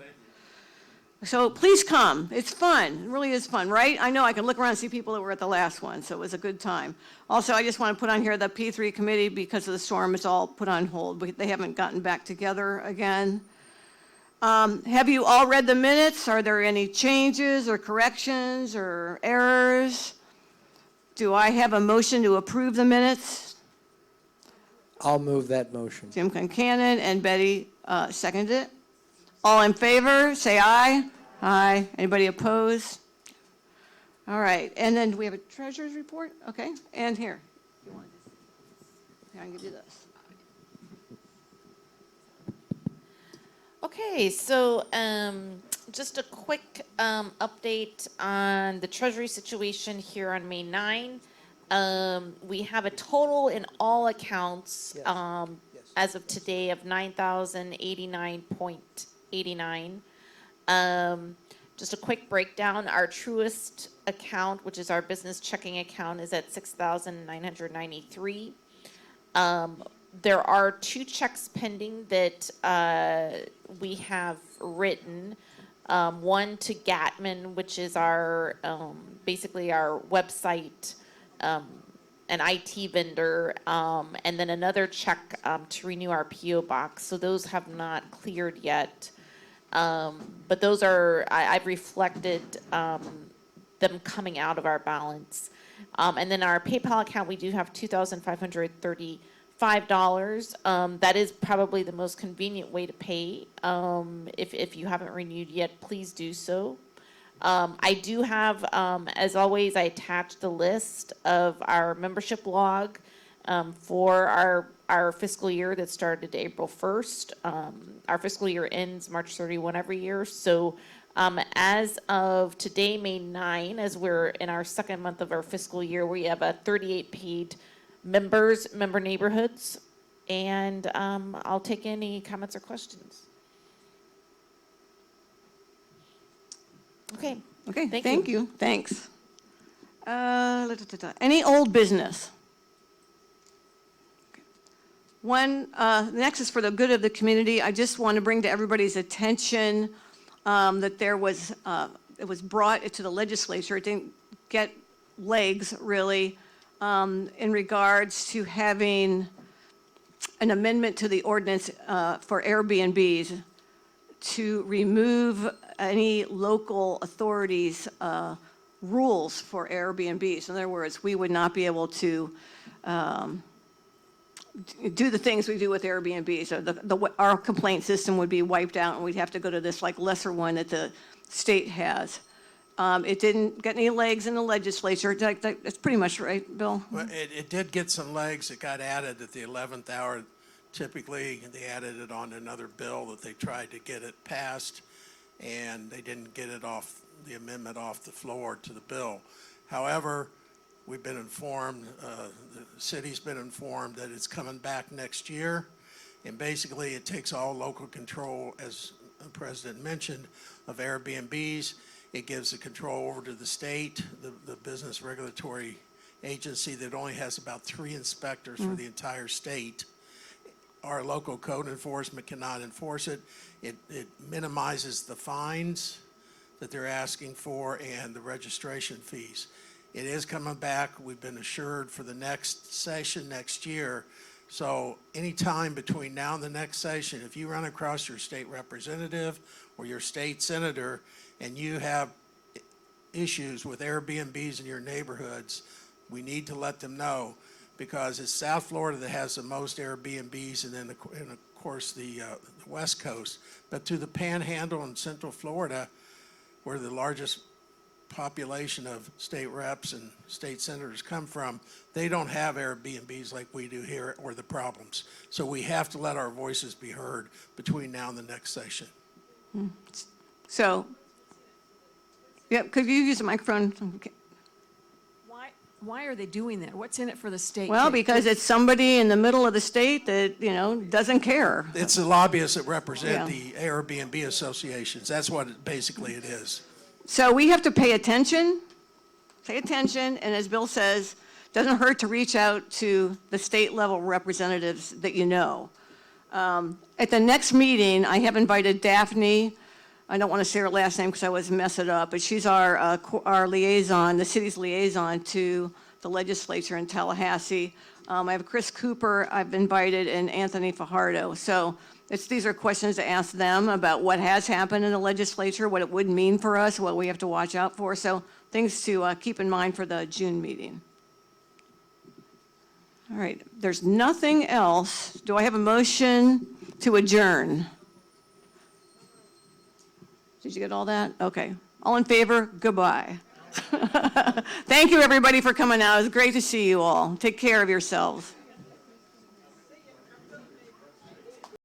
A: So please come. It's fun. It really is fun, right? I know I can look around and see people that were at the last one, so it was a good time. Also, I just want to put on here the P3 committee, because of the storm, it's all put on hold. They haven't gotten back together again. Have you all read the minutes? Are there any changes or corrections or errors? Do I have a motion to approve the minutes?
R: I'll move that motion.
A: Jim Concanon and Betty seconded it. All in favor, say aye. Aye. Anybody opposed? All right, and then do we have a treasurer's report? Okay, and here. You want this? Here, I can give you this.
S: Okay, so just a quick update on the Treasury situation here on May 9. We have a total in all accounts as of today of 9,089.89. Just a quick breakdown, our Truist account, which is our business checking account, is at 6,993. There are 2 checks pending that we have written. One to Gatman, which is our basically our website an IT vendor, and then another check to renew our PO box. So those have not cleared yet. But those are, I've reflected them coming out of our balance. And then our PayPal account, we do have $2,535. That is probably the most convenient way to pay. If you haven't renewed yet, please do so. I do have, as always, I attached a list of our membership log for our fiscal year that started April 1st. Our fiscal year ends March 31 every year. So as of today, May 9, as we're in our second month of our fiscal year, we have a 38 paid member neighborhoods. And I'll take any comments or questions. Okay.
A: Okay,
S: Thank
A: thank you. Thanks. Any old business? One, next is for the good of the community. I just want to bring to everybody's attention that there was, it was brought to the legislature. It didn't get legs, really, in regards to having an amendment to the ordinance for Airbnbs to remove any local authorities' rules for Airbnbs. In other words, we would not be able to do the things we do with Airbnbs. So our complaint system would be wiped out, and we'd have to go to this like lesser one that the state has. It didn't get any legs in the legislature. That's pretty much right, Bill?
L: Well, it did get some legs. It got added at the 11th hour. Typically, they added it on another bill that they tried to get it passed, and they didn't get it off, the amendment off the floor to the bill. However, we've been informed, the city's been informed that it's coming back next year. And basically, it takes all local control, as the President mentioned, of Airbnbs. It gives the control over to the state, the business regulatory agency that only has about 3 inspectors for the entire state. Our local code enforcement cannot enforce it. It minimizes the fines that they're asking for and the registration fees. It is coming back. We've been assured for the next session next year. So anytime between now and the next session, if you run across your state representative or your state senator and you have issues with Airbnbs in your neighborhoods, we need to let them know, because it's South Florida that has the most Airbnbs, and then and of course the West Coast. But to the Panhandle and Central Florida, where the largest population of state reps and state senators come from, they don't have Airbnbs like we do here, or the problems. So we have to let our voices be heard between now and the next session.
A: So, yeah, could you use the microphone? Okay.
T: Why are they doing that? What's in it for the state?
A: Well, because it's somebody in the middle of the state that, doesn't care.
L: It's the lobbyists that represent
A: Yeah.
L: the Airbnb associations. That's what basically it is.
A: So we have to pay attention, and as Bill says, doesn't hurt to reach out to the state level representatives that you know. At the next meeting, I have invited Daphne. I don't want to say her last name because I always mess it up, but she's our liaison, the city's liaison to the legislature in Tallahassee. I have Chris Cooper I've invited, and Anthony Fajardo. So these are questions to ask them about what has happened in the legislature, what it would mean for us, what we have to watch out for. So things to keep in mind for the June meeting. All right, there's nothing else. Do I have a motion to adjourn? Did you get all that? Okay. All in favor? Goodbye. Thank you, everybody, for coming out. It was great to see you all. Take care of yourselves.